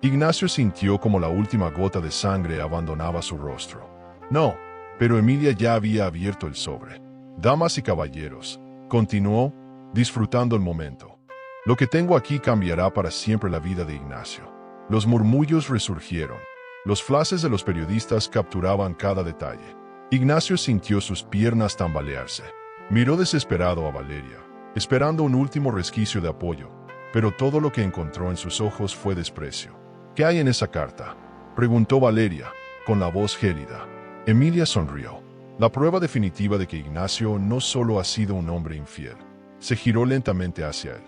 Ignacio sintió como la última gota de sangre abandonaba su rostro. «No», pero Emilia ya había abierto el sobre. «Damas y caballeros», continuó, disfrutando el momento. «Lo que tengo aquí cambiará para siempre la vida de Ignacio». Los murmullos resurgieron. Los flashes de los periodistas capturaban cada detalle. Ignacio sintió sus piernas tambalearse. Miró desesperado a Valeria, esperando un último resquicio de apoyo, pero todo lo que encontró en sus ojos fue desprecio. «¿Qué hay en esa carta?», preguntó Valeria, con la voz gélida. Emilia sonrió. La prueba definitiva de que Ignacio no solo ha sido un hombre infiel. Se giró lentamente hacia él.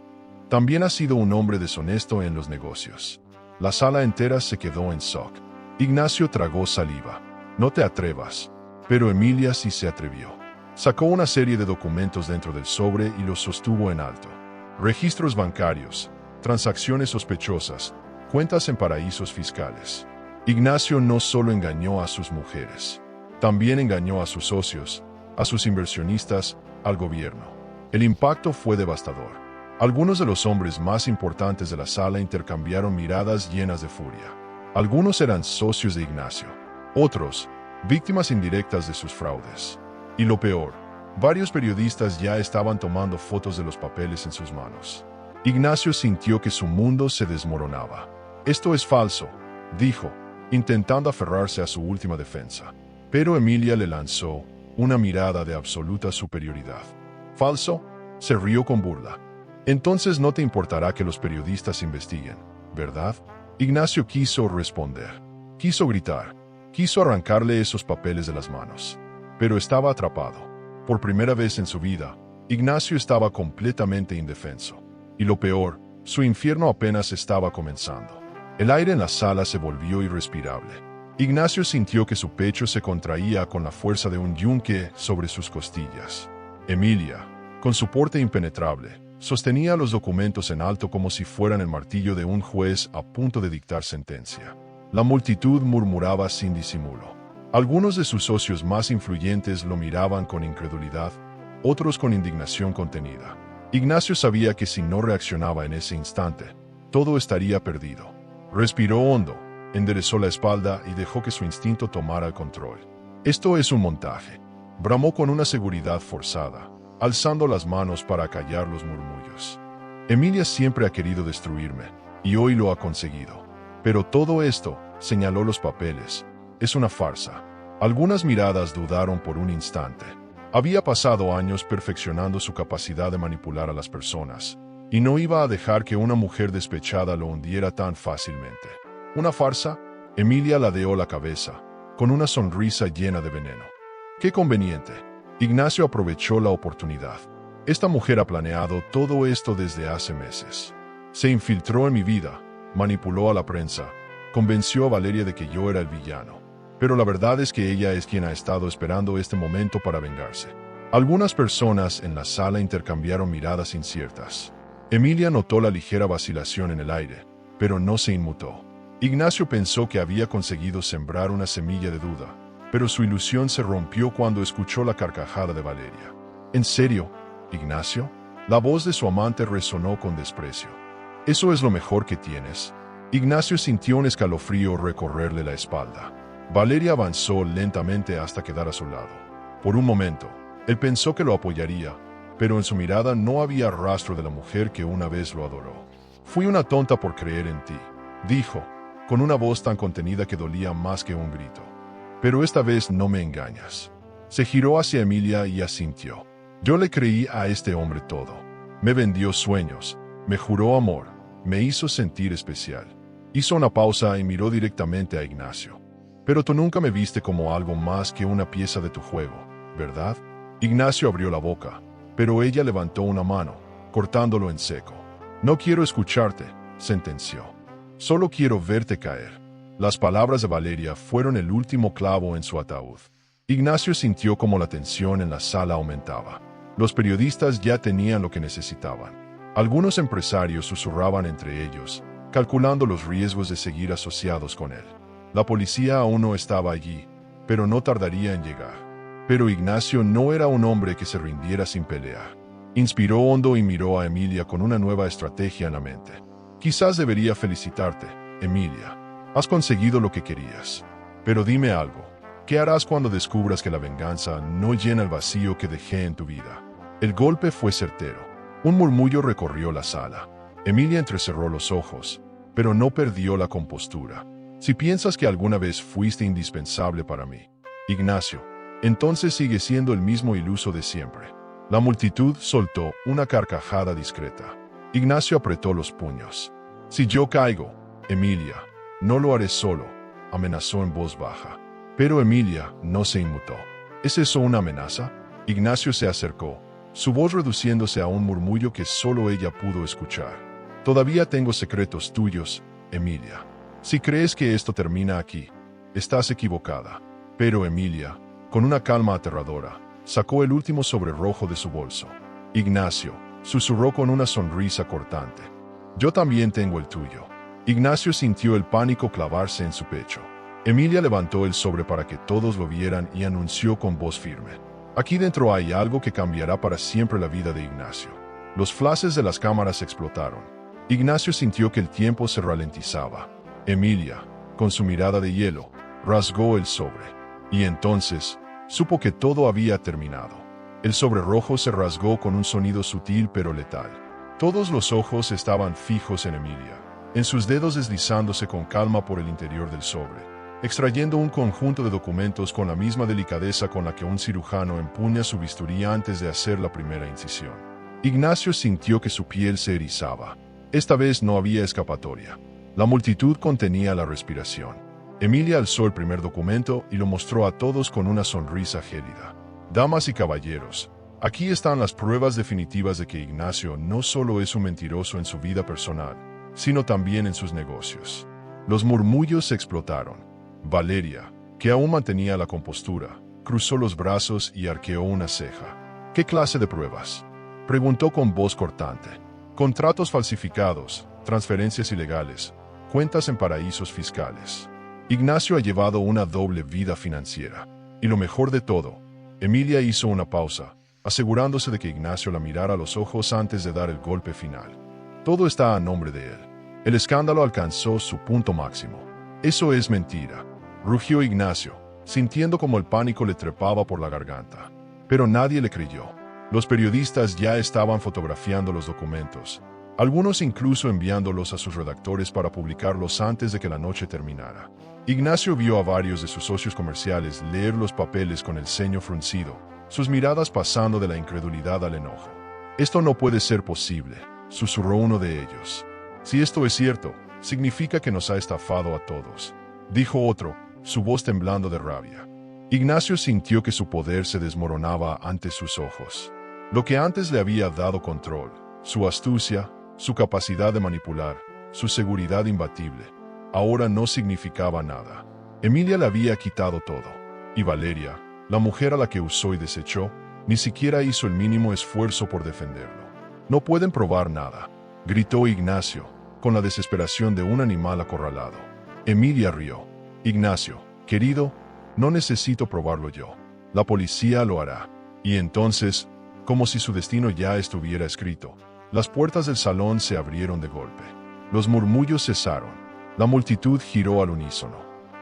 También ha sido un hombre deshonesto en los negocios. La sala entera se quedó en shock. Ignacio tragó saliva. «No te atrevas». Pero Emilia sí se atrevió. Sacó una serie de documentos dentro del sobre y los sostuvo en alto. Registros bancarios, transacciones sospechosas, cuentas en paraísos fiscales. Ignacio no solo engañó a sus mujeres, también engañó a sus socios, a sus inversionistas, al gobierno. El impacto fue devastador. Algunos de los hombres más importantes de la sala intercambiaron miradas llenas de furia. Algunos eran socios de Ignacio, otros, víctimas indirectas de sus fraudes. Y lo peor, varios periodistas ya estaban tomando fotos de los papeles en sus manos. Ignacio sintió que su mundo se desmoronaba. «Esto es falso», dijo, intentando aferrarse a su última defensa. Pero Emilia le lanzó una mirada de absoluta superioridad. «¿Falso?», se rió con burla. «Entonces no te importará que los periodistas investiguen, ¿verdad?». Ignacio quiso responder. Quiso gritar. Quiso arrancarle esos papeles de las manos. Pero estaba atrapado. Por primera vez en su vida, Ignacio estaba completamente indefenso. Y lo peor, su infierno apenas estaba comenzando. El aire en la sala se volvió irrespirable. Ignacio sintió que su pecho se contraía con la fuerza de un yunque sobre sus costillas. Emilia, con su porte impenetrable, sostenía los documentos en alto como si fueran el martillo de un juez a punto de dictar sentencia. La multitud murmuraba sin disimulo. Algunos de sus socios más influyentes lo miraban con incredulidad, otros con indignación contenida. Ignacio sabía que si no reaccionaba en ese instante, todo estaría perdido. Respiró hondo, enderezó la espalda y dejó que su instinto tomara el control. Esto es un montaje, bramó con una seguridad forzada, alzando las manos para acallar los murmullos. Emilia siempre ha querido destruirme, y hoy lo ha conseguido. Pero todo esto, señaló los papeles, es una farsa. Algunas miradas dudaron por un instante. Había pasado años perfeccionando su capacidad de manipular a las personas, y no iba a dejar que una mujer despechada lo hundiera tan fácilmente. ¿Una farsa? Emilia ladeó la cabeza, con una sonrisa llena de veneno. ¡Qué conveniente! Ignacio aprovechó la oportunidad. Esta mujer ha planeado todo esto desde hace meses. Se infiltró en mi vida, manipuló a la prensa, convenció a Valeria de que yo era el villano. Pero la verdad es que ella es quien ha estado esperando este momento para vengarse. Algunas personas en la sala intercambiaron miradas inciertas. Emilia notó la ligera vacilación en el aire, pero no se inmutó. Ignacio pensó que había conseguido sembrar una semilla de duda, pero su ilusión se rompió cuando escuchó la carcajada de Valeria. ¿En serio, Ignacio? La voz de su amante resonó con desprecio. ¿Eso es lo mejor que tienes? Ignacio sintió un escalofrío recorrerle la espalda. Valeria avanzó lentamente hasta quedar a su lado. Por un momento, él pensó que lo apoyaría, pero en su mirada no había rastro de la mujer que una vez lo adoró. Fui una tonta por creer en ti, dijo, con una voz tan contenida que dolía más que un grito. Pero esta vez no me engañas. Se giró hacia Emilia y asintió. Yo le creí a este hombre todo. Me vendió sueños, me juró amor, me hizo sentir especial. Hizo una pausa y miró directamente a Ignacio. Pero tú nunca me viste como algo más que una pieza de tu juego, ¿verdad? Ignacio abrió la boca, pero ella levantó una mano, cortándolo en seco. No quiero escucharte, sentenció. Solo quiero verte caer. Las palabras de Valeria fueron el último clavo en su ataúd. Ignacio sintió como la tensión en la sala aumentaba. Los periodistas ya tenían lo que necesitaban. Algunos empresarios susurraban entre ellos, calculando los riesgos de seguir asociados con él. La policía aún no estaba allí, pero no tardaría en llegar. Pero Ignacio no era un hombre que se rindiera sin pelear. Inspiró hondo y miró a Emilia con una nueva estrategia en la mente. Quizás debería felicitarte, Emilia. Has conseguido lo que querías. Pero dime algo. ¿Qué harás cuando descubras que la venganza no llena el vacío que dejé en tu vida? El golpe fue certero. Un murmullo recorrió la sala. Emilia entrecerró los ojos, pero no perdió la compostura. Si piensas que alguna vez fuiste indispensable para mí, Ignacio, entonces sigue siendo el mismo iluso de siempre. La multitud soltó una carcajada discreta. Ignacio apretó los puños. Si yo caigo, Emilia, no lo haré solo, amenazó en voz baja. Pero Emilia no se inmutó. ¿Es eso una amenaza? Ignacio se acercó, su voz reduciéndose a un murmullo que solo ella pudo escuchar. Todavía tengo secretos tuyos, Emilia. Si crees que esto termina aquí, estás equivocada. Pero Emilia, con una calma aterradora, sacó el último sobre rojo de su bolso. Ignacio, susurró con una sonrisa cortante. Yo también tengo el tuyo. Ignacio sintió el pánico clavarse en su pecho. Emilia levantó el sobre para que todos lo vieran y anunció con voz firme. Aquí dentro hay algo que cambiará para siempre la vida de Ignacio. Los flashes de las cámaras explotaron. Ignacio sintió que el tiempo se ralentizaba. Emilia, con su mirada de hielo, rasgó el sobre. Y entonces, supo que todo había terminado. El sobre rojo se rasgó con un sonido sutil pero letal. Todos los ojos estaban fijos en Emilia, en sus dedos deslizándose con calma por el interior del sobre, extrayendo un conjunto de documentos con la misma delicadeza con la que un cirujano empuña su bisturí antes de hacer la primera incisión. Ignacio sintió que su piel se erizaba. Esta vez no había escapatoria. La multitud contenía la respiración. Emilia alzó el primer documento y lo mostró a todos con una sonrisa gélida. Damas y caballeros, aquí están las pruebas definitivas de que Ignacio no solo es un mentiroso en su vida personal, sino también en sus negocios. Los murmullos explotaron. Valeria, que aún mantenía la compostura, cruzó los brazos y arqueó una ceja. ¿Qué clase de pruebas?, preguntó con voz cortante. Contratos falsificados, transferencias ilegales, cuentas en paraísos fiscales. Ignacio ha llevado una doble vida financiera. Y lo mejor de todo, Emilia hizo una pausa, asegurándose de que Ignacio la mirara a los ojos antes de dar el golpe final. Todo está a nombre de él. El escándalo alcanzó su punto máximo. Eso es mentira, rugió Ignacio, sintiendo como el pánico le trepaba por la garganta. Pero nadie le creyó. Los periodistas ya estaban fotografiando los documentos, algunos incluso enviándolos a sus redactores para publicarlos antes de que la noche terminara. Ignacio vio a varios de sus socios comerciales leer los papeles con el ceño fruncido, sus miradas pasando de la incredulidad al enojo. «Esto no puede ser posible», susurró uno de ellos. «Si esto es cierto, significa que nos ha estafado a todos», dijo otro, su voz temblando de rabia. Ignacio sintió que su poder se desmoronaba ante sus ojos. Lo que antes le había dado control, su astucia, su capacidad de manipular, su seguridad imbatible, ahora no significaba nada. Emilia le había quitado todo. Y Valeria, la mujer a la que usó y desechó, ni siquiera hizo el mínimo esfuerzo por defenderlo. «No pueden probar nada», gritó Ignacio, con la desesperación de un animal acorralado. Emilia rió. «Ignacio, querido, no necesito probarlo yo. La policía lo hará». Y entonces, como si su destino ya estuviera escrito, las puertas del salón se abrieron de golpe. Los murmullos cesaron. La multitud giró al unísono.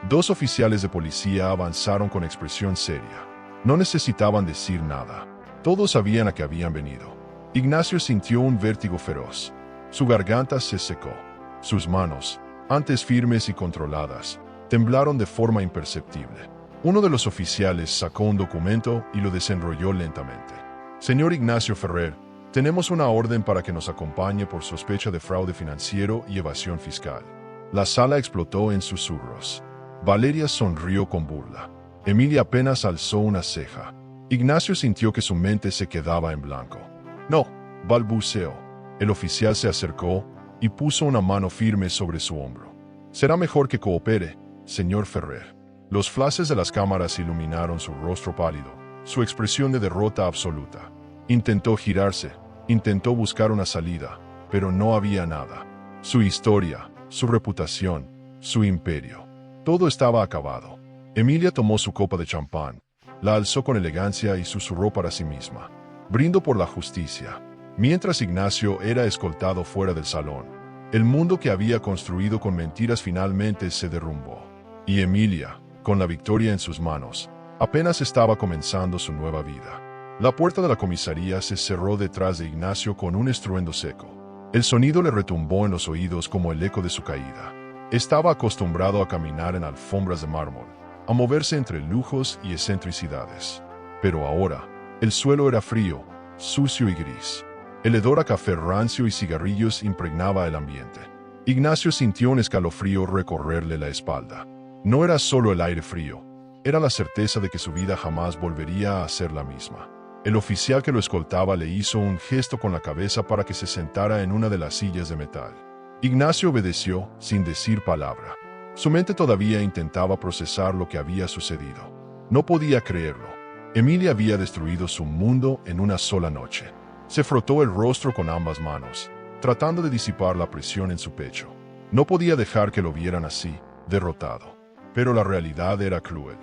Dos oficiales de policía avanzaron con expresión seria. No necesitaban decir nada. Todos sabían a qué habían venido. Ignacio sintió un vértigo feroz. Su garganta se secó. Sus manos, antes firmes y controladas, temblaron de forma imperceptible. Uno de los oficiales sacó un documento y lo desenrolló lentamente. «Señor Ignacio Ferrer, tenemos una orden para que nos acompañe por sospecha de fraude financiero y evasión fiscal». La sala explotó en susurros. Valeria sonrió con burla. Emilia apenas alzó una ceja. Ignacio sintió que su mente se quedaba en blanco. «No», balbuceó. El oficial se acercó y puso una mano firme sobre su hombro. «Será mejor que coopere, señor Ferrer». Los flashes de las cámaras iluminaron su rostro pálido, su expresión de derrota absoluta. Intentó girarse, intentó buscar una salida, pero no había nada. Su historia, su reputación, su imperio. Todo estaba acabado. Emilia tomó su copa de champán, la alzó con elegancia y susurró para sí misma: «Brindo por la justicia». Mientras Ignacio era escoltado fuera del salón, el mundo que había construido con mentiras finalmente se derrumbó. Y Emilia, con la victoria en sus manos, apenas estaba comenzando su nueva vida. La puerta de la comisaría se cerró detrás de Ignacio con un estruendo seco. El sonido le retumbó en los oídos como el eco de su caída. Estaba acostumbrado a caminar en alfombras de mármol, a moverse entre lujos y excentricidades. Pero ahora, el suelo era frío, sucio y gris. El hedor a café rancio y cigarrillos impregnaba el ambiente. Ignacio sintió un escalofrío recorrerle la espalda. No era solo el aire frío, era la certeza de que su vida jamás volvería a ser la misma. El oficial que lo escoltaba le hizo un gesto con la cabeza para que se sentara en una de las sillas de metal. Ignacio obedeció, sin decir palabra. Su mente todavía intentaba procesar lo que había sucedido. No podía creerlo. Emilia había destruido su mundo en una sola noche. Se frotó el rostro con ambas manos, tratando de disipar la presión en su pecho. No podía dejar que lo vieran así, derrotado. Pero la realidad era cruel.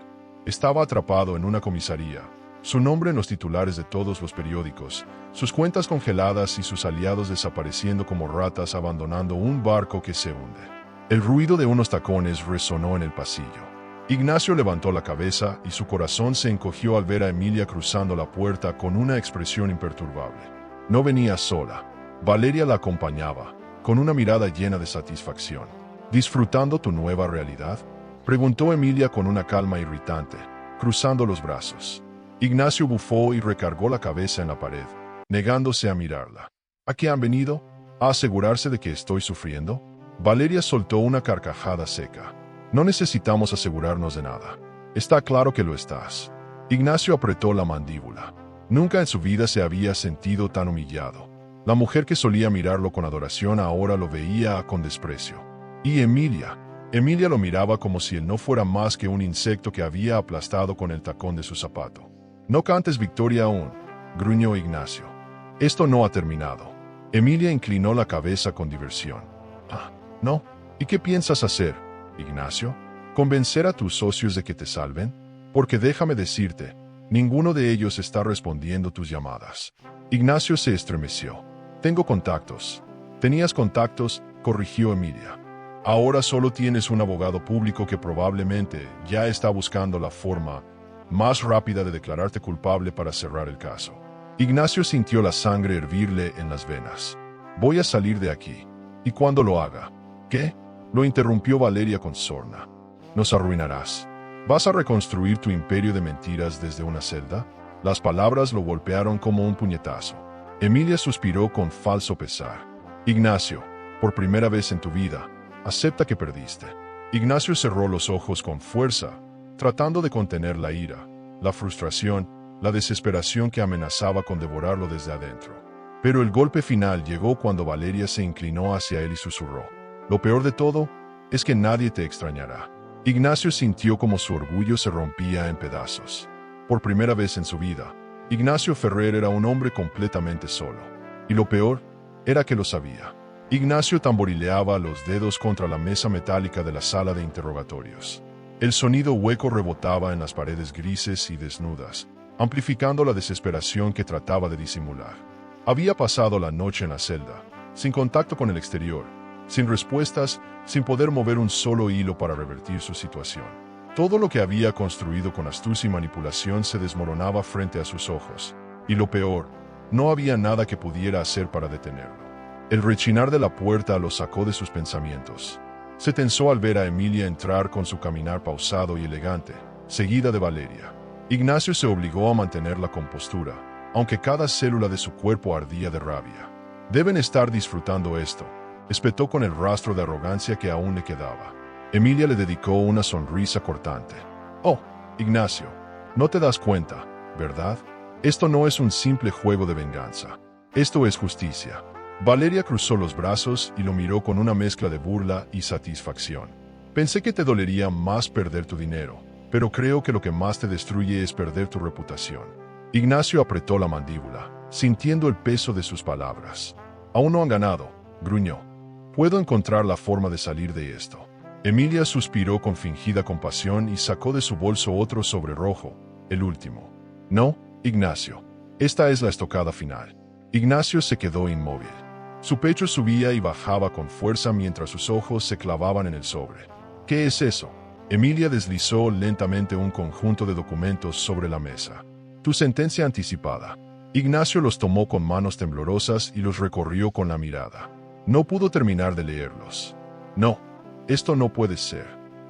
Estaba atrapado en una comisaría, su nombre en los titulares de todos los periódicos, sus cuentas congeladas y sus aliados desapareciendo como ratas abandonando un barco que se hunde. El ruido de unos tacones resonó en el pasillo. Ignacio levantó la cabeza y su corazón se encogió al ver a Emilia cruzando la puerta con una expresión imperturbable. No venía sola. Valeria la acompañaba, con una mirada llena de satisfacción. ¿Disfrutando tu nueva realidad?, preguntó Emilia con una calma irritante, cruzando los brazos. Ignacio bufó y recargó la cabeza en la pared, negándose a mirarla. ¿A qué han venido? ¿A asegurarse de que estoy sufriendo? Valeria soltó una carcajada seca. No necesitamos asegurarnos de nada. Está claro que lo estás. Ignacio apretó la mandíbula. Nunca en su vida se había sentido tan humillado. La mujer que solía mirarlo con adoración ahora lo veía con desprecio. Y Emilia, Emilia lo miraba como si él no fuera más que un insecto que había aplastado con el tacón de su zapato. «No cantes victoria aún», gruñó Ignacio. «Esto no ha terminado». Emilia inclinó la cabeza con diversión. «Ah, no. ¿Y qué piensas hacer, Ignacio? ¿Convencer a tus socios de que te salven? Porque déjame decirte, ninguno de ellos está respondiendo tus llamadas». Ignacio se estremeció. «Tengo contactos». «¿Tenías contactos?», corrigió Emilia. «Ahora solo tienes un abogado público que probablemente ya está buscando la forma más rápida de declararte culpable para cerrar el caso». Ignacio sintió la sangre hervirle en las venas. «Voy a salir de aquí. ¿Y cuando lo haga?» «¿Qué?», lo interrumpió Valeria con sorna. «Nos arruinarás. ¿Vas a reconstruir tu imperio de mentiras desde una celda?». Las palabras lo golpearon como un puñetazo. Emilia suspiró con falso pesar. «Ignacio, por primera vez en tu vida, acepta que perdiste». Ignacio cerró los ojos con fuerza, tratando de contener la ira, la frustración, la desesperación que amenazaba con devorarlo desde adentro. Pero el golpe final llegó cuando Valeria se inclinó hacia él y susurró: «Lo peor de todo es que nadie te extrañará». Ignacio sintió como su orgullo se rompía en pedazos. Por primera vez en su vida, Ignacio Ferrer era un hombre completamente solo. Y lo peor era que lo sabía. Ignacio tamborileaba los dedos contra la mesa metálica de la sala de interrogatorios. El sonido hueco rebotaba en las paredes grises y desnudas, amplificando la desesperación que trataba de disimular. Había pasado la noche en la celda, sin contacto con el exterior, sin respuestas, sin poder mover un solo hilo para revertir su situación. Todo lo que había construido con astucia y manipulación se desmoronaba frente a sus ojos. Y lo peor, no había nada que pudiera hacer para detenerlo. El rechinar de la puerta lo sacó de sus pensamientos. Se tensó al ver a Emilia entrar con su caminar pausado y elegante, seguida de Valeria. Ignacio se obligó a mantener la compostura, aunque cada célula de su cuerpo ardía de rabia. «Deben estar disfrutando esto», espetó con el rastro de arrogancia que aún le quedaba. Emilia le dedicó una sonrisa cortante. «Oh, Ignacio, no te das cuenta, ¿verdad? Esto no es un simple juego de venganza. Esto es justicia». Valeria cruzó los brazos y lo miró con una mezcla de burla y satisfacción. «Pensé que te dolería más perder tu dinero, pero creo que lo que más te destruye es perder tu reputación». Ignacio apretó la mandíbula, sintiendo el peso de sus palabras. «Aún no han ganado», gruñó. «Puedo encontrar la forma de salir de esto». Emilia suspiró con fingida compasión y sacó de su bolso otro sobre rojo, el último. «No, Ignacio. Esta es la estocada final». Ignacio se quedó inmóvil. Su pecho subía y bajaba con fuerza mientras sus ojos se clavaban en el sobre. «¿Qué es eso?». Emilia deslizó lentamente un conjunto de documentos sobre la mesa. «Tu sentencia anticipada». Ignacio los tomó con manos temblorosas y los recorrió con la mirada. No pudo terminar de leerlos. «No, esto no puede ser».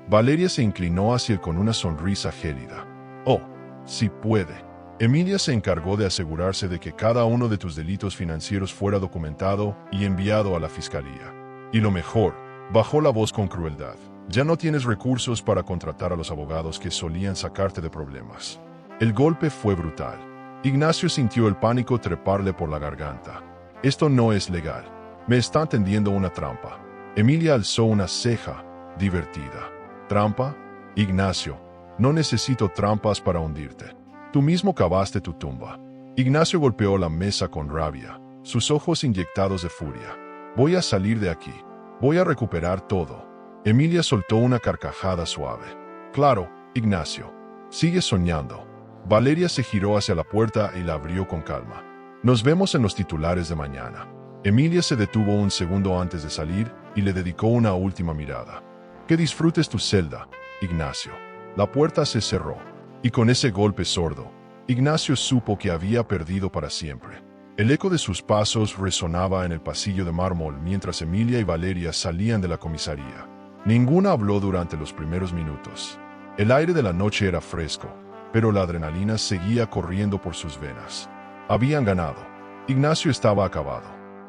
Valeria se inclinó hacia él con una sonrisa gélida. «Oh, sí puede». Emilia se encargó de asegurarse de que cada uno de tus delitos financieros fuera documentado y enviado a la fiscalía. Y lo mejor, bajó la voz con crueldad: «Ya no tienes recursos para contratar a los abogados que solían sacarte de problemas». El golpe fue brutal. Ignacio sintió el pánico treparle por la garganta. «Esto no es legal. Me están tendiendo una trampa». Emilia alzó una ceja, divertida. «¿Trampa? Ignacio, no necesito trampas para hundirte. Tú mismo cavaste tu tumba». Ignacio golpeó la mesa con rabia, sus ojos inyectados de furia. «Voy a salir de aquí. Voy a recuperar todo». Emilia soltó una carcajada suave. «Claro, Ignacio. Sigue soñando». Valeria se giró hacia la puerta y la abrió con calma. «Nos vemos en los titulares de mañana». Emilia se detuvo un segundo antes de salir y le dedicó una última mirada. «Que disfrutes tu celda, Ignacio». La puerta se cerró. Y con ese golpe sordo, Ignacio supo que había perdido para siempre. El eco de sus pasos resonaba en el pasillo de mármol mientras Emilia y Valeria salían de la comisaría. Ninguna habló durante los primeros minutos. El aire de la noche era fresco, pero la adrenalina seguía corriendo por sus venas. Habían ganado. Ignacio estaba acabado.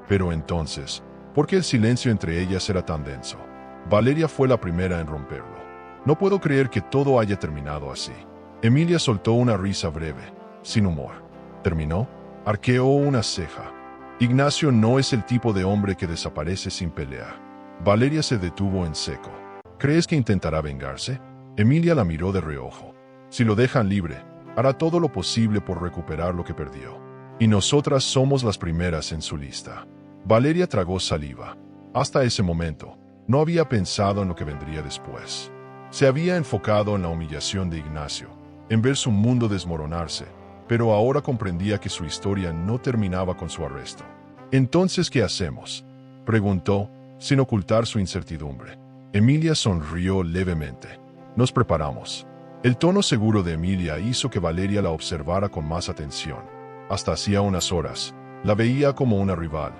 Pero entonces, ¿por qué el silencio entre ellas era tan denso? Valeria fue la primera en romperlo. «No puedo creer que todo haya terminado así». Emilia soltó una risa breve, sin humor. ¿Terminó? Arqueó una ceja. «Ignacio no es el tipo de hombre que desaparece sin pelear». Valeria se detuvo en seco. ¿Crees que intentará vengarse? Emilia la miró de reojo. Si lo dejan libre, hará todo lo posible por recuperar lo que perdió. Y nosotras somos las primeras en su lista. Valeria tragó saliva. Hasta ese momento, no había pensado en lo que vendría después. Se había enfocado en la humillación de Ignacio, en ver su mundo desmoronarse, pero ahora comprendía que su historia no terminaba con su arresto. «¿Entonces qué hacemos?», preguntó, sin ocultar su incertidumbre. Emilia sonrió levemente. «Nos preparamos». El tono seguro de Emilia hizo que Valeria la observara con más atención. Hasta hacía unas horas, la veía como una rival,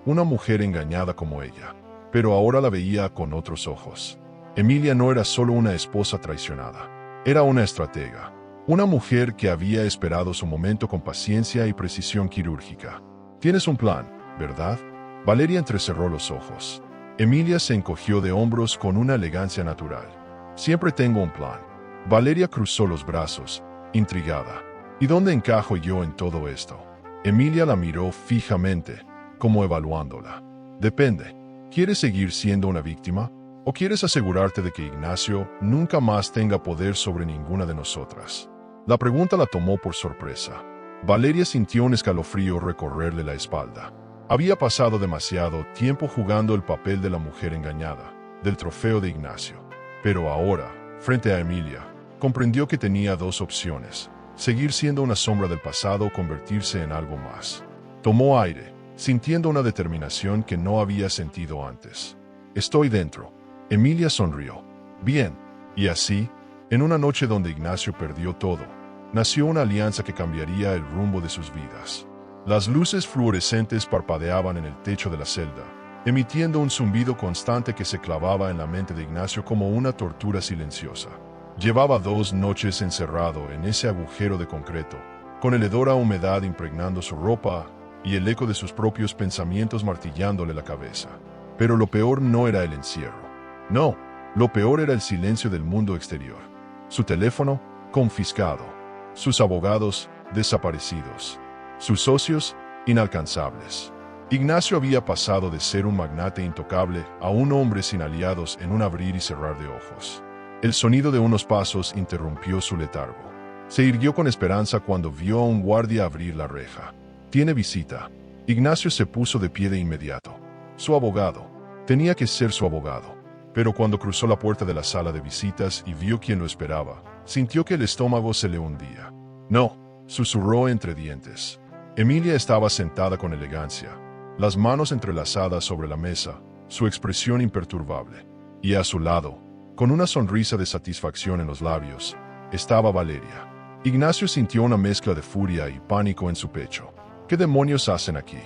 una mujer engañada como ella, pero ahora la veía con otros ojos. Emilia no era solo una esposa traicionada, era una estratega, una mujer que había esperado su momento con paciencia y precisión quirúrgica. «Tienes un plan, ¿verdad?». Valeria entrecerró los ojos. Emilia se encogió de hombros con una elegancia natural. «Siempre tengo un plan». Valeria cruzó los brazos, intrigada. «¿Y dónde encajo yo en todo esto?». Emilia la miró fijamente, como evaluándola. «Depende. ¿Quieres seguir siendo una víctima? ¿O quieres asegurarte de que Ignacio nunca más tenga poder sobre ninguna de nosotras?». La pregunta la tomó por sorpresa. Valeria sintió un escalofrío recorrerle la espalda. Había pasado demasiado tiempo jugando el papel de la mujer engañada, del trofeo de Ignacio. Pero ahora, frente a Emilia, comprendió que tenía dos opciones: seguir siendo una sombra del pasado o convertirse en algo más. Tomó aire, sintiendo una determinación que no había sentido antes. «Estoy dentro». Emilia sonrió. «Bien». Y así, en una noche donde Ignacio perdió todo, nació una alianza que cambiaría el rumbo de sus vidas. Las luces fluorescentes parpadeaban en el techo de la celda, emitiendo un zumbido constante que se clavaba en la mente de Ignacio como una tortura silenciosa. Llevaba 2 noches encerrado en ese agujero de concreto, con el hedor a humedad impregnando su ropa y el eco de sus propios pensamientos martillándole la cabeza. Pero lo peor no era el encierro. No, lo peor era el silencio del mundo exterior. Su teléfono, confiscado. Sus abogados, desaparecidos. Sus socios, inalcanzables. Ignacio había pasado de ser un magnate intocable a un hombre sin aliados en un abrir y cerrar de ojos. El sonido de unos pasos interrumpió su letargo. Se irguió con esperanza cuando vio a un guardia abrir la reja. «Tiene visita». Ignacio se puso de pie de inmediato. Su abogado. Tenía que ser su abogado. Pero cuando cruzó la puerta de la sala de visitas y vio quién lo esperaba, sintió que el estómago se le hundía. «No», susurró entre dientes. Emilia estaba sentada con elegancia, las manos entrelazadas sobre la mesa, su expresión imperturbable. Y a su lado, con una sonrisa de satisfacción en los labios, estaba Valeria. Ignacio sintió una mezcla de furia y pánico en su pecho. «¿Qué demonios hacen aquí?».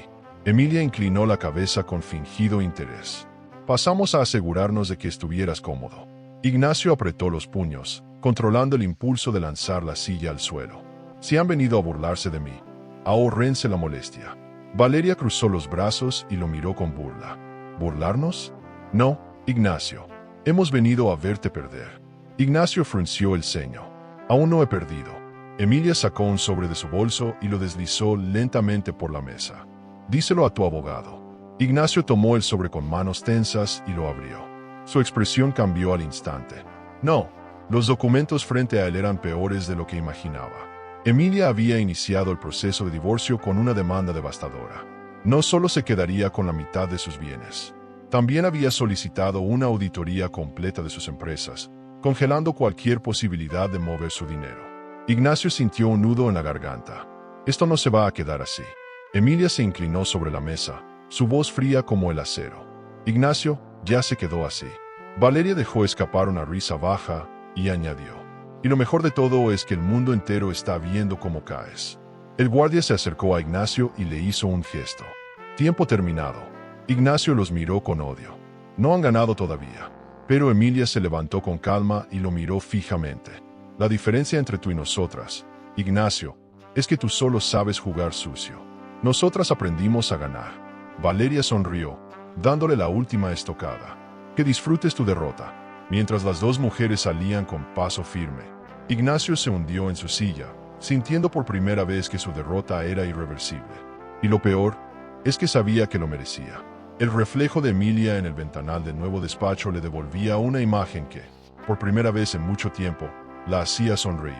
Emilia inclinó la cabeza con fingido interés. «Pasamos a asegurarnos de que estuvieras cómodo». Ignacio apretó los puños, controlando el impulso de lanzar la silla al suelo. «Si han venido a burlarse de mí, ahórrense la molestia». Valeria cruzó los brazos y lo miró con burla. «¿Burlarnos? No, Ignacio. Hemos venido a verte perder». Ignacio frunció el ceño. «Aún no he perdido». Emilia sacó un sobre de su bolso y lo deslizó lentamente por la mesa. «Díselo a tu abogado». Ignacio tomó el sobre con manos tensas y lo abrió. Su expresión cambió al instante. No, los documentos frente a él eran peores de lo que imaginaba. Emilia había iniciado el proceso de divorcio con una demanda devastadora. No solo se quedaría con la mitad de sus bienes, también había solicitado una auditoría completa de sus empresas, congelando cualquier posibilidad de mover su dinero. Ignacio sintió un nudo en la garganta. «Esto no se va a quedar así». Emilia se inclinó sobre la mesa, su voz fría como el acero. «Ignacio, ya se quedó así». Valeria dejó escapar una risa baja y añadió: «Y lo mejor de todo es que el mundo entero está viendo cómo caes». El guardia se acercó a Ignacio y le hizo un gesto. «Tiempo terminado». Ignacio los miró con odio. «No han ganado todavía». Pero Emilia se levantó con calma y lo miró fijamente. «La diferencia entre tú y nosotras, Ignacio, es que tú solo sabes jugar sucio. Nosotras aprendimos a ganar». Valeria sonrió, dándole la última estocada. «Que disfrutes tu derrota». Mientras las dos mujeres salían con paso firme, Ignacio se hundió en su silla, sintiendo por primera vez que su derrota era irreversible. Y lo peor es que sabía que lo merecía. El reflejo de Emilia en el ventanal del nuevo despacho le devolvía una imagen que, por primera vez en mucho tiempo, la hacía sonreír.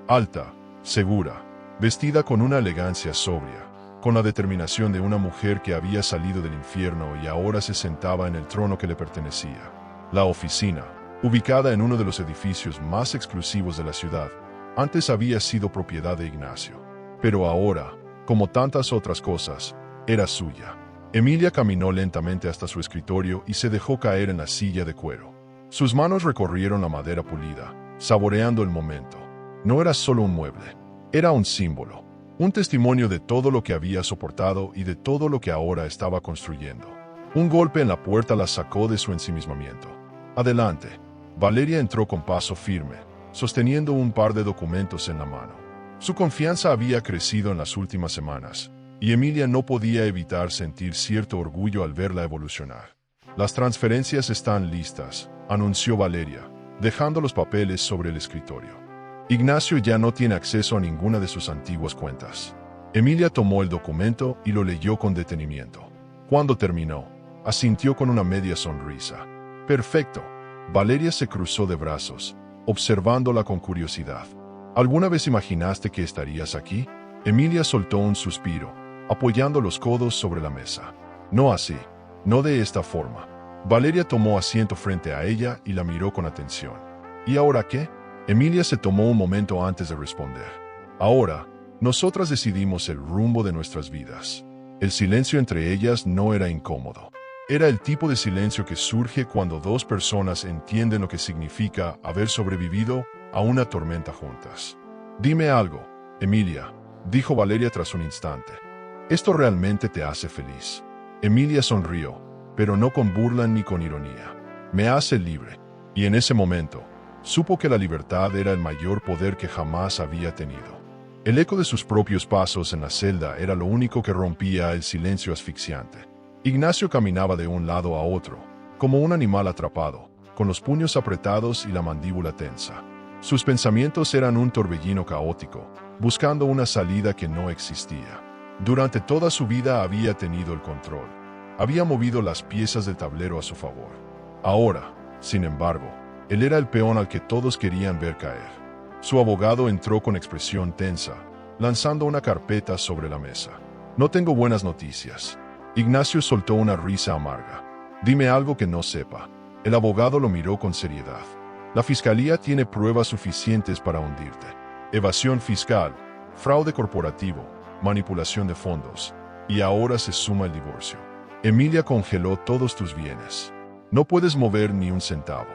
Alta, segura, vestida con una elegancia sobria, con la determinación de una mujer que había salido del infierno y ahora se sentaba en el trono que le pertenecía. La oficina, ubicada en uno de los edificios más exclusivos de la ciudad, antes había sido propiedad de Ignacio. Pero ahora, como tantas otras cosas, era suya. Emilia caminó lentamente hasta su escritorio y se dejó caer en la silla de cuero. Sus manos recorrieron la madera pulida, saboreando el momento. No era solo un mueble, era un símbolo, un testimonio de todo lo que había soportado y de todo lo que ahora estaba construyendo. Un golpe en la puerta la sacó de su ensimismamiento. Adelante. Valeria entró con paso firme, sosteniendo un par de documentos en la mano. Su confianza había crecido en las últimas semanas, y Emilia no podía evitar sentir cierto orgullo al verla evolucionar. Las transferencias están listas, anunció Valeria, dejando los papeles sobre el escritorio. Ignacio ya no tiene acceso a ninguna de sus antiguas cuentas. Emilia tomó el documento y lo leyó con detenimiento. Cuando terminó, asintió con una media sonrisa. Perfecto. Valeria se cruzó de brazos, observándola con curiosidad. ¿Alguna vez imaginaste que estarías aquí? Emilia soltó un suspiro, apoyando los codos sobre la mesa. No así, no de esta forma. Valeria tomó asiento frente a ella y la miró con atención. ¿Y ahora qué? Emilia se tomó un momento antes de responder. Ahora, nosotras decidimos el rumbo de nuestras vidas. El silencio entre ellas no era incómodo. Era el tipo de silencio que surge cuando dos personas entienden lo que significa haber sobrevivido a una tormenta juntas. Dime algo, Emilia, dijo Valeria tras un instante. ¿Esto realmente te hace feliz? Emilia sonrió, pero no con burla ni con ironía. Me hace libre. Y en ese momento, supo que la libertad era el mayor poder que jamás había tenido. El eco de sus propios pasos en la celda era lo único que rompía el silencio asfixiante. Ignacio caminaba de un lado a otro, como un animal atrapado, con los puños apretados y la mandíbula tensa. Sus pensamientos eran un torbellino caótico, buscando una salida que no existía. Durante toda su vida había tenido el control. Había movido las piezas del tablero a su favor. Ahora, sin embargo, él era el peón al que todos querían ver caer. Su abogado entró con expresión tensa, lanzando una carpeta sobre la mesa. No tengo buenas noticias. Ignacio soltó una risa amarga. Dime algo que no sepa. El abogado lo miró con seriedad. La fiscalía tiene pruebas suficientes para hundirte. Evasión fiscal, fraude corporativo, manipulación de fondos. Y ahora se suma el divorcio. Emilia congeló todos tus bienes. No puedes mover ni un centavo.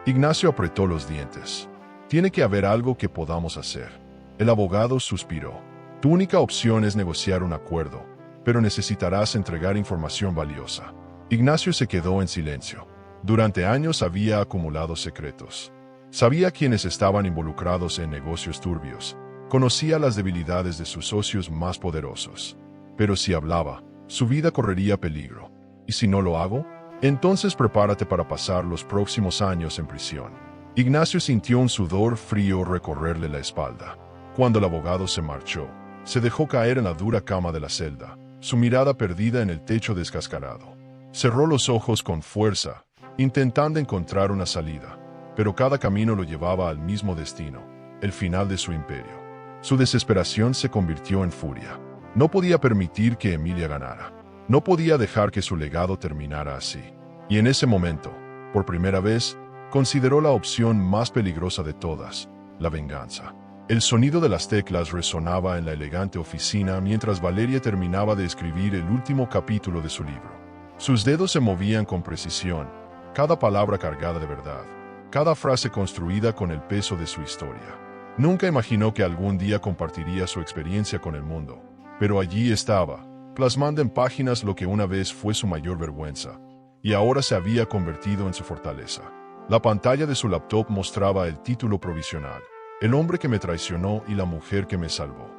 Ignacio apretó los dientes. Tiene que haber algo que podamos hacer. El abogado suspiró. Tu única opción es negociar un acuerdo, pero necesitarás entregar información valiosa. Ignacio se quedó en silencio. Durante años había acumulado secretos. Sabía quiénes estaban involucrados en negocios turbios. Conocía las debilidades de sus socios más poderosos. Pero si hablaba, su vida correría peligro. ¿Y si no lo hago? Entonces prepárate para pasar los próximos años en prisión. Ignacio sintió un sudor frío recorrerle la espalda. Cuando el abogado se marchó, se dejó caer en la dura cama de la celda, su mirada perdida en el techo descascarado. Cerró los ojos con fuerza, intentando encontrar una salida, pero cada camino lo llevaba al mismo destino, el final de su imperio. Su desesperación se convirtió en furia. No podía permitir que Emilia ganara. No podía dejar que su legado terminara así. Y en ese momento, por primera vez, consideró la opción más peligrosa de todas, la venganza. El sonido de las teclas resonaba en la elegante oficina mientras Valeria terminaba de escribir el último capítulo de su libro. Sus dedos se movían con precisión, cada palabra cargada de verdad, cada frase construida con el peso de su historia. Nunca imaginó que algún día compartiría su experiencia con el mundo, pero allí estaba, plasmando en páginas lo que una vez fue su mayor vergüenza, y ahora se había convertido en su fortaleza. La pantalla de su laptop mostraba el título provisional: El hombre que me traicionó y la mujer que me salvó.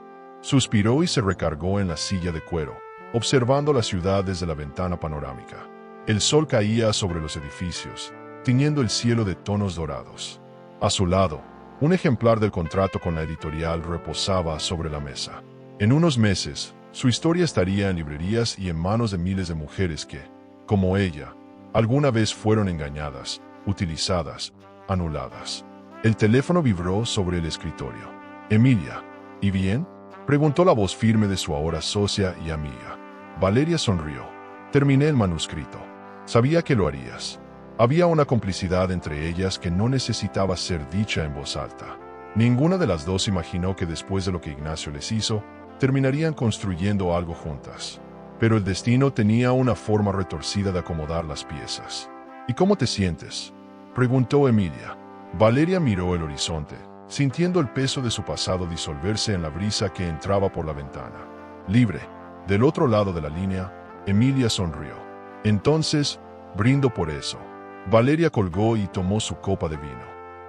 Suspiró y se recargó en la silla de cuero, observando la ciudad desde la ventana panorámica. El sol caía sobre los edificios, tiñendo el cielo de tonos dorados. A su lado, un ejemplar del contrato con la editorial reposaba sobre la mesa. En unos meses, su historia estaría en librerías y en manos de miles de mujeres que, como ella, alguna vez fueron engañadas, utilizadas, anuladas. El teléfono vibró sobre el escritorio. Emilia, ¿y bien?, preguntó la voz firme de su ahora socia y amiga. Valeria sonrió. Terminé el manuscrito. Sabía que lo harías. Había una complicidad entre ellas que no necesitaba ser dicha en voz alta. Ninguna de las dos imaginó que después de lo que Ignacio les hizo, terminarían construyendo algo juntas. Pero el destino tenía una forma retorcida de acomodar las piezas. ¿Y cómo te sientes?, preguntó Emilia. Valeria miró el horizonte, sintiendo el peso de su pasado disolverse en la brisa que entraba por la ventana. Libre. Del otro lado de la línea, Emilia sonrió. Entonces, brindo por eso. Valeria colgó y tomó su copa de vino.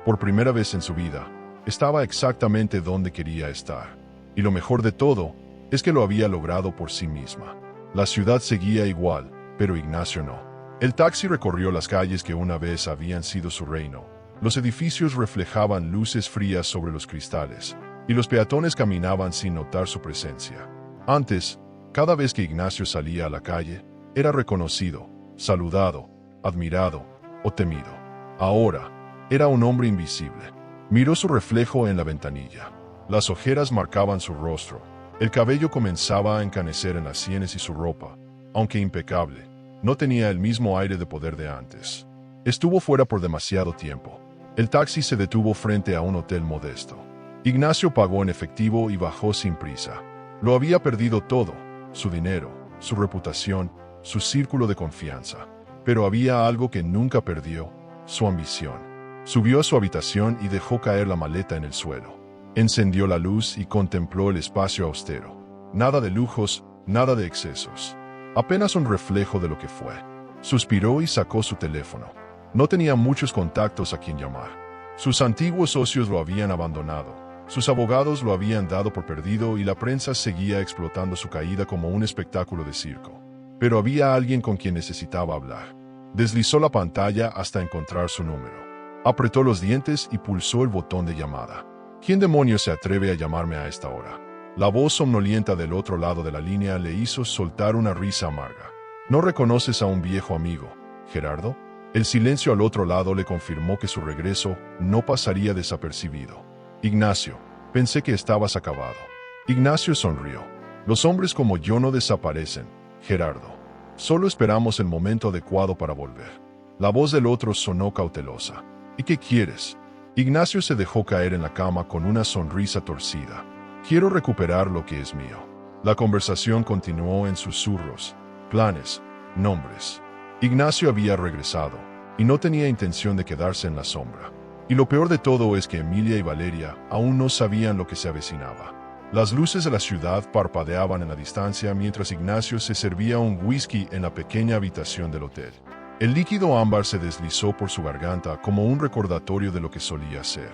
Por primera vez en su vida, estaba exactamente donde quería estar. Y lo mejor de todo, es que lo había logrado por sí misma. La ciudad seguía igual, pero Ignacio no. El taxi recorrió las calles que una vez habían sido su reino. Los edificios reflejaban luces frías sobre los cristales, y los peatones caminaban sin notar su presencia. Antes, cada vez que Ignacio salía a la calle, era reconocido, saludado, admirado o temido. Ahora, era un hombre invisible. Miró su reflejo en la ventanilla. Las ojeras marcaban su rostro. El cabello comenzaba a encanecer en las sienes y su ropa, aunque impecable, no tenía el mismo aire de poder de antes. Estuvo fuera por demasiado tiempo. El taxi se detuvo frente a un hotel modesto. Ignacio pagó en efectivo y bajó sin prisa. Lo había perdido todo: su dinero, su reputación, su círculo de confianza. Pero había algo que nunca perdió: su ambición. Subió a su habitación y dejó caer la maleta en el suelo. Encendió la luz y contempló el espacio austero. Nada de lujos, nada de excesos. Apenas un reflejo de lo que fue. Suspiró y sacó su teléfono. No tenía muchos contactos a quien llamar. Sus antiguos socios lo habían abandonado. Sus abogados lo habían dado por perdido y la prensa seguía explotando su caída como un espectáculo de circo. Pero había alguien con quien necesitaba hablar. Deslizó la pantalla hasta encontrar su número. Apretó los dientes y pulsó el botón de llamada. ¿Quién demonios se atreve a llamarme a esta hora? La voz somnolienta del otro lado de la línea le hizo soltar una risa amarga. ¿No reconoces a un viejo amigo, Gerardo? El silencio al otro lado le confirmó que su regreso no pasaría desapercibido. Ignacio, pensé que estabas acabado. Ignacio sonrió. Los hombres como yo no desaparecen, Gerardo. Solo esperamos el momento adecuado para volver. La voz del otro sonó cautelosa. ¿Y qué quieres? Ignacio se dejó caer en la cama con una sonrisa torcida. Quiero recuperar lo que es mío. La conversación continuó en susurros, planes, nombres. Ignacio había regresado, y no tenía intención de quedarse en la sombra. Y lo peor de todo es que Emilia y Valeria aún no sabían lo que se avecinaba. Las luces de la ciudad parpadeaban en la distancia mientras Ignacio se servía un whisky en la pequeña habitación del hotel. El líquido ámbar se deslizó por su garganta como un recordatorio de lo que solía ser.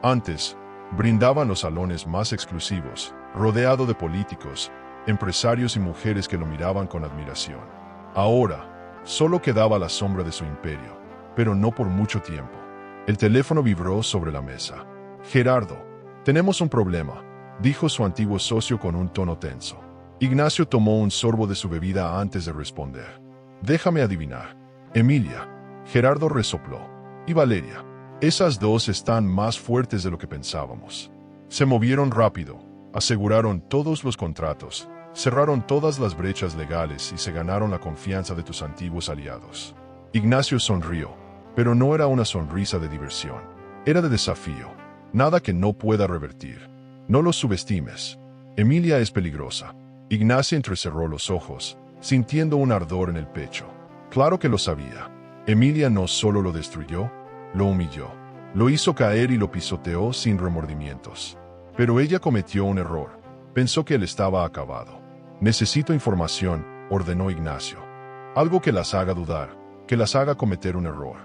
Antes, brindaba en los salones más exclusivos, rodeado de políticos, empresarios y mujeres que lo miraban con admiración. Ahora, solo quedaba la sombra de su imperio, pero no por mucho tiempo. El teléfono vibró sobre la mesa. Gerardo, tenemos un problema, dijo su antiguo socio con un tono tenso. Ignacio tomó un sorbo de su bebida antes de responder. Déjame adivinar. Emilia. Gerardo resopló. Y Valeria. Esas dos están más fuertes de lo que pensábamos. Se movieron rápido, aseguraron todos los contratos, cerraron todas las brechas legales y se ganaron la confianza de tus antiguos aliados. Ignacio sonrió, pero no era una sonrisa de diversión. Era de desafío. Nada que no pueda revertir. No los subestimes. Emilia es peligrosa. Ignacio entrecerró los ojos, sintiendo un ardor en el pecho. Claro que lo sabía. Emilia no solo lo destruyó, lo humilló. Lo hizo caer y lo pisoteó sin remordimientos. Pero ella cometió un error. Pensó que él estaba acabado. Necesito información, ordenó Ignacio. Algo que las haga dudar, que las haga cometer un error.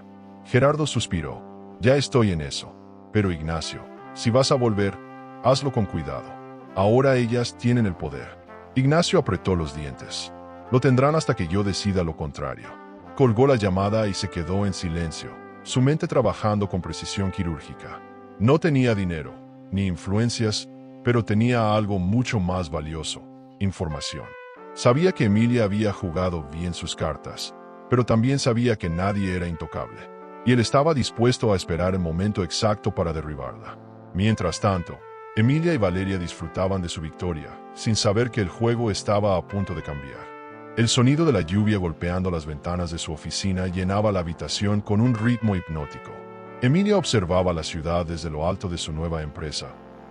Gerardo suspiró. Ya estoy en eso. Pero Ignacio, si vas a volver, hazlo con cuidado. Ahora ellas tienen el poder. Ignacio apretó los dientes. Lo tendrán hasta que yo decida lo contrario. Colgó la llamada y se quedó en silencio, su mente trabajando con precisión quirúrgica. No tenía dinero, ni influencias, pero tenía algo mucho más valioso: información. Sabía que Emilia había jugado bien sus cartas, pero también sabía que nadie era intocable, y él estaba dispuesto a esperar el momento exacto para derribarla. Mientras tanto, Emilia y Valeria disfrutaban de su victoria, sin saber que el juego estaba a punto de cambiar. El sonido de la lluvia golpeando las ventanas de su oficina llenaba la habitación con un ritmo hipnótico. Emilia observaba la ciudad desde lo alto de su nueva empresa,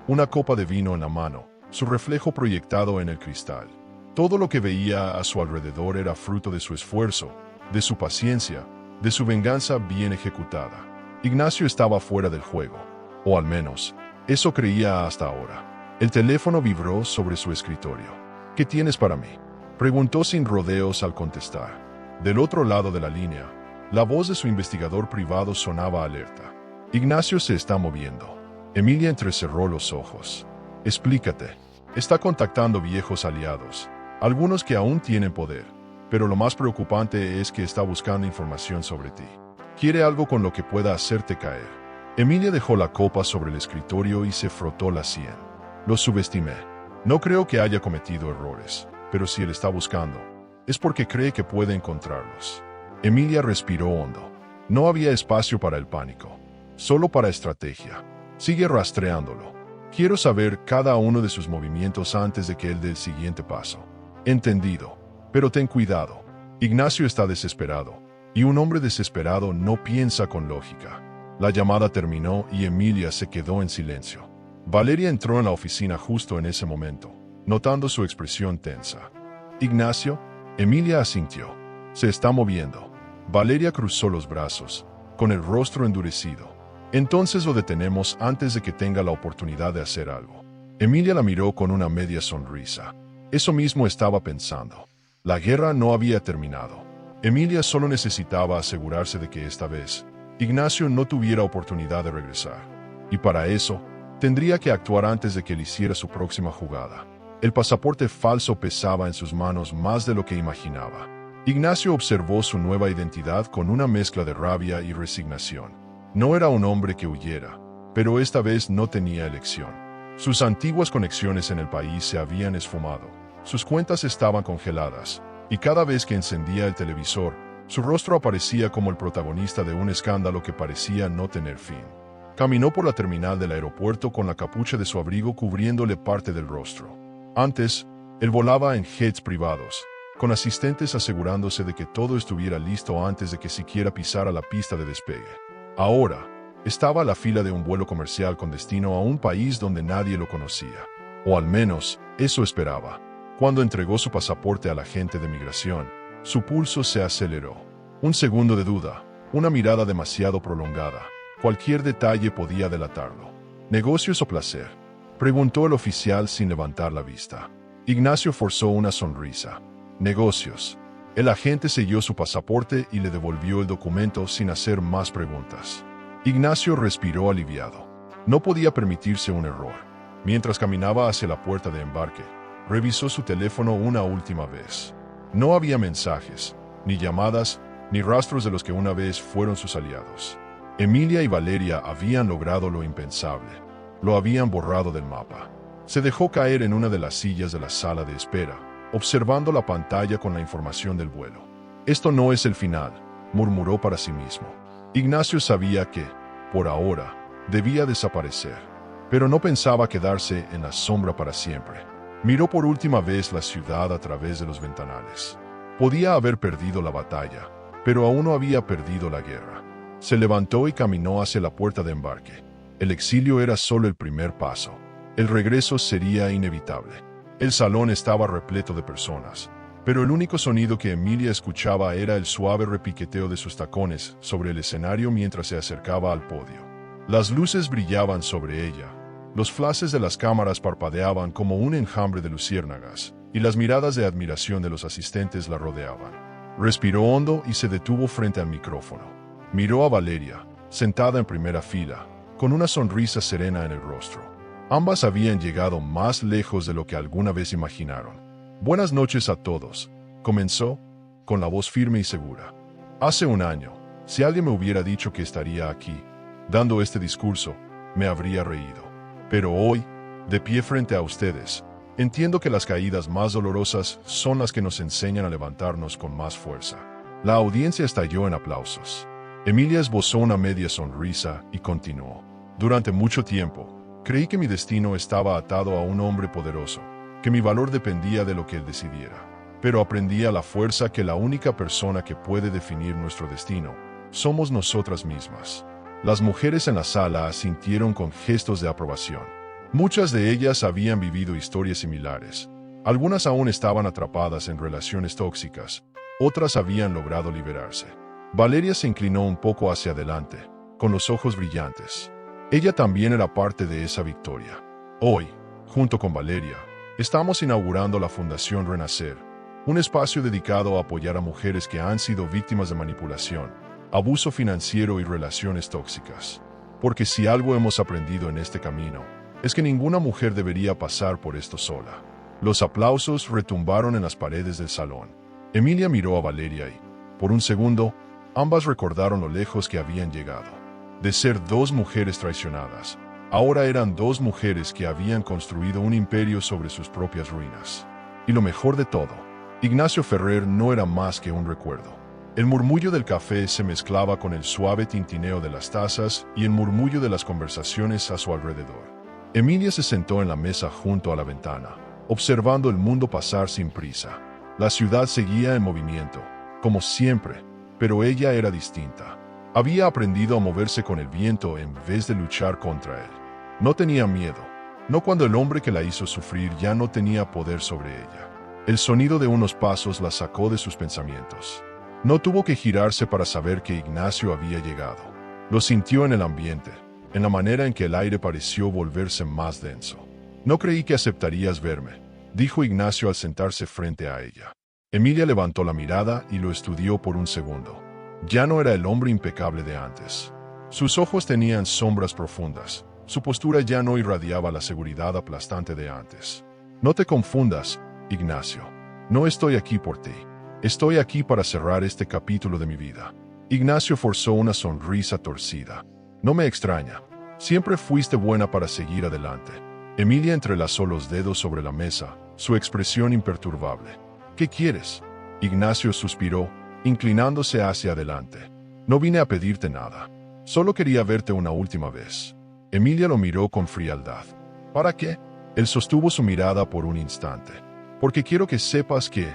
una copa de vino en la mano, su reflejo proyectado en el cristal. Todo lo que veía a su alrededor era fruto de su esfuerzo, de su paciencia, de su venganza bien ejecutada. Ignacio estaba fuera del juego, o al menos, eso creía hasta ahora. El teléfono vibró sobre su escritorio. ¿Qué tienes para mí?, preguntó sin rodeos al contestar. Del otro lado de la línea, la voz de su investigador privado sonaba alerta. Ignacio se está moviendo. Emilia entrecerró los ojos. Explícate. Está contactando viejos aliados, algunos que aún tienen poder, pero lo más preocupante es que está buscando información sobre ti. Quiere algo con lo que pueda hacerte caer. Emilia dejó la copa sobre el escritorio y se frotó la sien. Lo subestimé. No creo que haya cometido errores, pero si él está buscando, es porque cree que puede encontrarlos. Emilia respiró hondo. No había espacio para el pánico, solo para estrategia. Sigue rastreándolo. Quiero saber cada uno de sus movimientos antes de que él dé el siguiente paso. Entendido. Pero ten cuidado. Ignacio está desesperado, y un hombre desesperado no piensa con lógica. La llamada terminó y Emilia se quedó en silencio. Valeria entró en la oficina justo en ese momento, notando su expresión tensa. Ignacio, Emilia asintió. Se está moviendo. Valeria cruzó los brazos, con el rostro endurecido. Entonces lo detenemos antes de que tenga la oportunidad de hacer algo. Emilia la miró con una media sonrisa. Eso mismo estaba pensando. La guerra no había terminado. Emilia solo necesitaba asegurarse de que esta vez, Ignacio no tuviera oportunidad de regresar. Y para eso, tendría que actuar antes de que él hiciera su próxima jugada. El pasaporte falso pesaba en sus manos más de lo que imaginaba. Ignacio observó su nueva identidad con una mezcla de rabia y resignación. No era un hombre que huyera, pero esta vez no tenía elección. Sus antiguas conexiones en el país se habían esfumado, sus cuentas estaban congeladas, y cada vez que encendía el televisor, su rostro aparecía como el protagonista de un escándalo que parecía no tener fin. Caminó por la terminal del aeropuerto con la capucha de su abrigo cubriéndole parte del rostro. Antes, él volaba en jets privados, con asistentes asegurándose de que todo estuviera listo antes de que siquiera pisara la pista de despegue. Ahora, estaba a la fila de un vuelo comercial con destino a un país donde nadie lo conocía. O al menos, eso esperaba. Cuando entregó su pasaporte al agente de migración, su pulso se aceleró. Un segundo de duda, una mirada demasiado prolongada. Cualquier detalle podía delatarlo. ¿Negocios o placer?, preguntó el oficial sin levantar la vista. Ignacio forzó una sonrisa. Negocios. El agente selló su pasaporte y le devolvió el documento sin hacer más preguntas. Ignacio respiró aliviado. No podía permitirse un error. Mientras caminaba hacia la puerta de embarque, revisó su teléfono una última vez. No había mensajes, ni llamadas, ni rastros de los que una vez fueron sus aliados. Emilia y Valeria habían logrado lo impensable. Lo habían borrado del mapa. Se dejó caer en una de las sillas de la sala de espera, observando la pantalla con la información del vuelo. Esto no es el final, murmuró para sí mismo. Ignacio sabía que, por ahora, debía desaparecer, pero no pensaba quedarse en la sombra para siempre. Miró por última vez la ciudad a través de los ventanales. Podía haber perdido la batalla, pero aún no había perdido la guerra. Se levantó y caminó hacia la puerta de embarque. El exilio era solo el primer paso. El regreso sería inevitable. El salón estaba repleto de personas, pero el único sonido que Emilia escuchaba era el suave repiqueteo de sus tacones sobre el escenario mientras se acercaba al podio. Las luces brillaban sobre ella, los flashes de las cámaras parpadeaban como un enjambre de luciérnagas, y las miradas de admiración de los asistentes la rodeaban. Respiró hondo y se detuvo frente al micrófono. Miró a Valeria, sentada en primera fila, con una sonrisa serena en el rostro. Ambas habían llegado más lejos de lo que alguna vez imaginaron. Buenas noches a todos, comenzó, con la voz firme y segura. Hace un año, si alguien me hubiera dicho que estaría aquí, dando este discurso, me habría reído. Pero hoy, de pie frente a ustedes, entiendo que las caídas más dolorosas son las que nos enseñan a levantarnos con más fuerza. La audiencia estalló en aplausos. Emilia esbozó una media sonrisa y continuó. Durante mucho tiempo, creí que mi destino estaba atado a un hombre poderoso, que mi valor dependía de lo que él decidiera. Pero aprendí a la fuerza que la única persona que puede definir nuestro destino somos nosotras mismas. Las mujeres en la sala asintieron con gestos de aprobación. Muchas de ellas habían vivido historias similares. Algunas aún estaban atrapadas en relaciones tóxicas, otras habían logrado liberarse. Valeria se inclinó un poco hacia adelante, con los ojos brillantes. Ella también era parte de esa victoria. Hoy, junto con Valeria, estamos inaugurando la Fundación Renacer, un espacio dedicado a apoyar a mujeres que han sido víctimas de manipulación, abuso financiero y relaciones tóxicas. Porque si algo hemos aprendido en este camino, es que ninguna mujer debería pasar por esto sola. Los aplausos retumbaron en las paredes del salón. Emilia miró a Valeria y, por un segundo, ambas recordaron lo lejos que habían llegado. De ser dos mujeres traicionadas, ahora eran dos mujeres que habían construido un imperio sobre sus propias ruinas. Y lo mejor de todo, Ignacio Ferrer no era más que un recuerdo. El murmullo del café se mezclaba con el suave tintineo de las tazas y el murmullo de las conversaciones a su alrededor. Emilia se sentó en la mesa junto a la ventana, observando el mundo pasar sin prisa. La ciudad seguía en movimiento, como siempre, pero ella era distinta. Había aprendido a moverse con el viento en vez de luchar contra él. No tenía miedo, no cuando el hombre que la hizo sufrir ya no tenía poder sobre ella. El sonido de unos pasos la sacó de sus pensamientos. No tuvo que girarse para saber que Ignacio había llegado. Lo sintió en el ambiente, en la manera en que el aire pareció volverse más denso. «No creí que aceptarías verme», dijo Ignacio al sentarse frente a ella. Emilia levantó la mirada y lo estudió por un segundo. Ya no era el hombre impecable de antes. Sus ojos tenían sombras profundas. Su postura ya no irradiaba la seguridad aplastante de antes. «No te confundas, Ignacio. No estoy aquí por ti. Estoy aquí para cerrar este capítulo de mi vida». Ignacio forzó una sonrisa torcida. «No me extraña. Siempre fuiste buena para seguir adelante». Emilia entrelazó los dedos sobre la mesa, su expresión imperturbable. «¿Qué quieres?». Ignacio suspiró, inclinándose hacia adelante. «No vine a pedirte nada. Solo quería verte una última vez». Emilia lo miró con frialdad. «¿Para qué?». Él sostuvo su mirada por un instante. «Porque quiero que sepas que,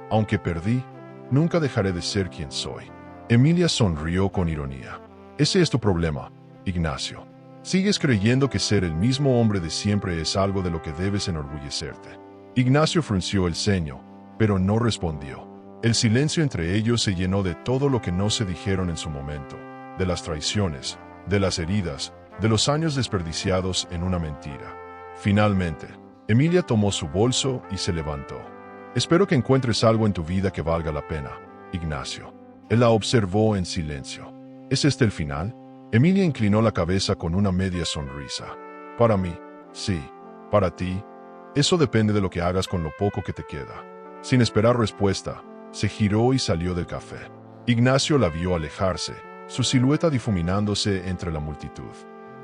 aunque perdí, nunca dejaré de ser quien soy». Emilia sonrió con ironía. «Ese es tu problema, Ignacio. Sigues creyendo que ser el mismo hombre de siempre es algo de lo que debes enorgullecerte». Ignacio frunció el ceño, pero no respondió. El silencio entre ellos se llenó de todo lo que no se dijeron en su momento, de las traiciones, de las heridas, de los años desperdiciados en una mentira. Finalmente, Emilia tomó su bolso y se levantó. «Espero que encuentres algo en tu vida que valga la pena, Ignacio». Él la observó en silencio. ¿Es este el final? Emilia inclinó la cabeza con una media sonrisa. «Para mí, sí. Para ti, eso depende de lo que hagas con lo poco que te queda». Sin esperar respuesta, se giró y salió del café. Ignacio la vio alejarse, su silueta difuminándose entre la multitud.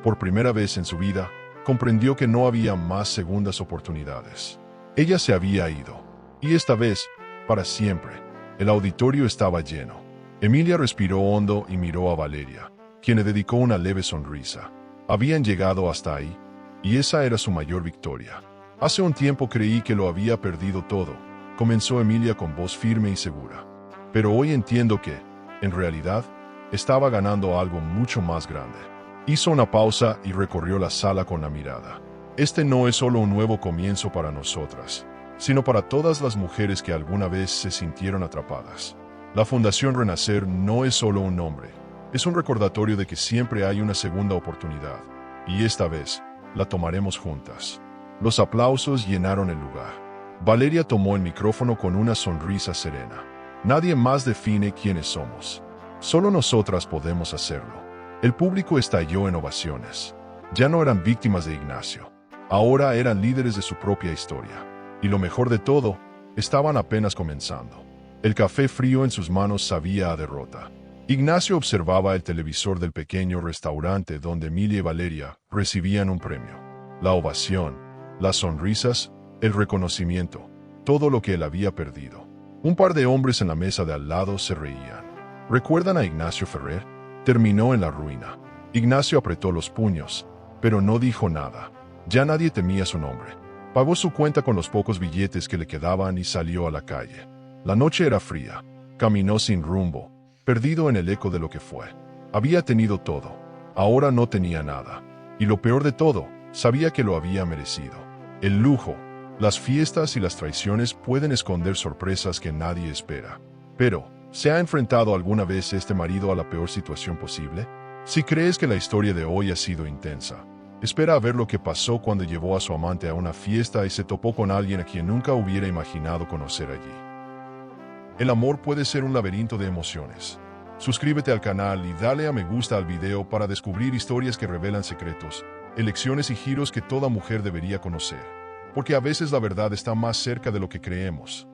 Por primera vez en su vida, comprendió que no había más segundas oportunidades. Ella se había ido. Y esta vez, para siempre. El auditorio estaba lleno. Emilia respiró hondo y miró a Valeria, quien le dedicó una leve sonrisa. Habían llegado hasta ahí, y esa era su mayor victoria. «Hace un tiempo creí que lo había perdido todo», comenzó Emilia con voz firme y segura. «Pero hoy entiendo que, en realidad, estaba ganando algo mucho más grande». Hizo una pausa y recorrió la sala con la mirada. «Este no es solo un nuevo comienzo para nosotras, sino para todas las mujeres que alguna vez se sintieron atrapadas. La Fundación Renacer no es solo un nombre, es un recordatorio de que siempre hay una segunda oportunidad, y esta vez, la tomaremos juntas». Los aplausos llenaron el lugar. Valeria tomó el micrófono con una sonrisa serena. «Nadie más define quiénes somos. Solo nosotras podemos hacerlo». El público estalló en ovaciones. Ya no eran víctimas de Ignacio. Ahora eran líderes de su propia historia. Y lo mejor de todo, estaban apenas comenzando. El café frío en sus manos sabía a derrota. Ignacio observaba el televisor del pequeño restaurante donde Emilia y Valeria recibían un premio. La ovación, las sonrisas, el reconocimiento, todo lo que él había perdido. Un par de hombres en la mesa de al lado se reían. ¿Recuerdan a Ignacio Ferrer? Terminó en la ruina. Ignacio apretó los puños, pero no dijo nada. Ya nadie temía su nombre. Pagó su cuenta con los pocos billetes que le quedaban y salió a la calle. La noche era fría. Caminó sin rumbo, perdido en el eco de lo que fue. Había tenido todo. Ahora no tenía nada. Y lo peor de todo, sabía que lo había merecido. El lujo, las fiestas y las traiciones pueden esconder sorpresas que nadie espera. Pero, ¿se ha enfrentado alguna vez este marido a la peor situación posible? Si crees que la historia de hoy ha sido intensa, espera a ver lo que pasó cuando llevó a su amante a una fiesta y se topó con alguien a quien nunca hubiera imaginado conocer allí. El amor puede ser un laberinto de emociones. Suscríbete al canal y dale a me gusta al video para descubrir historias que revelan secretos, elecciones y giros que toda mujer debería conocer. Porque a veces la verdad está más cerca de lo que creemos.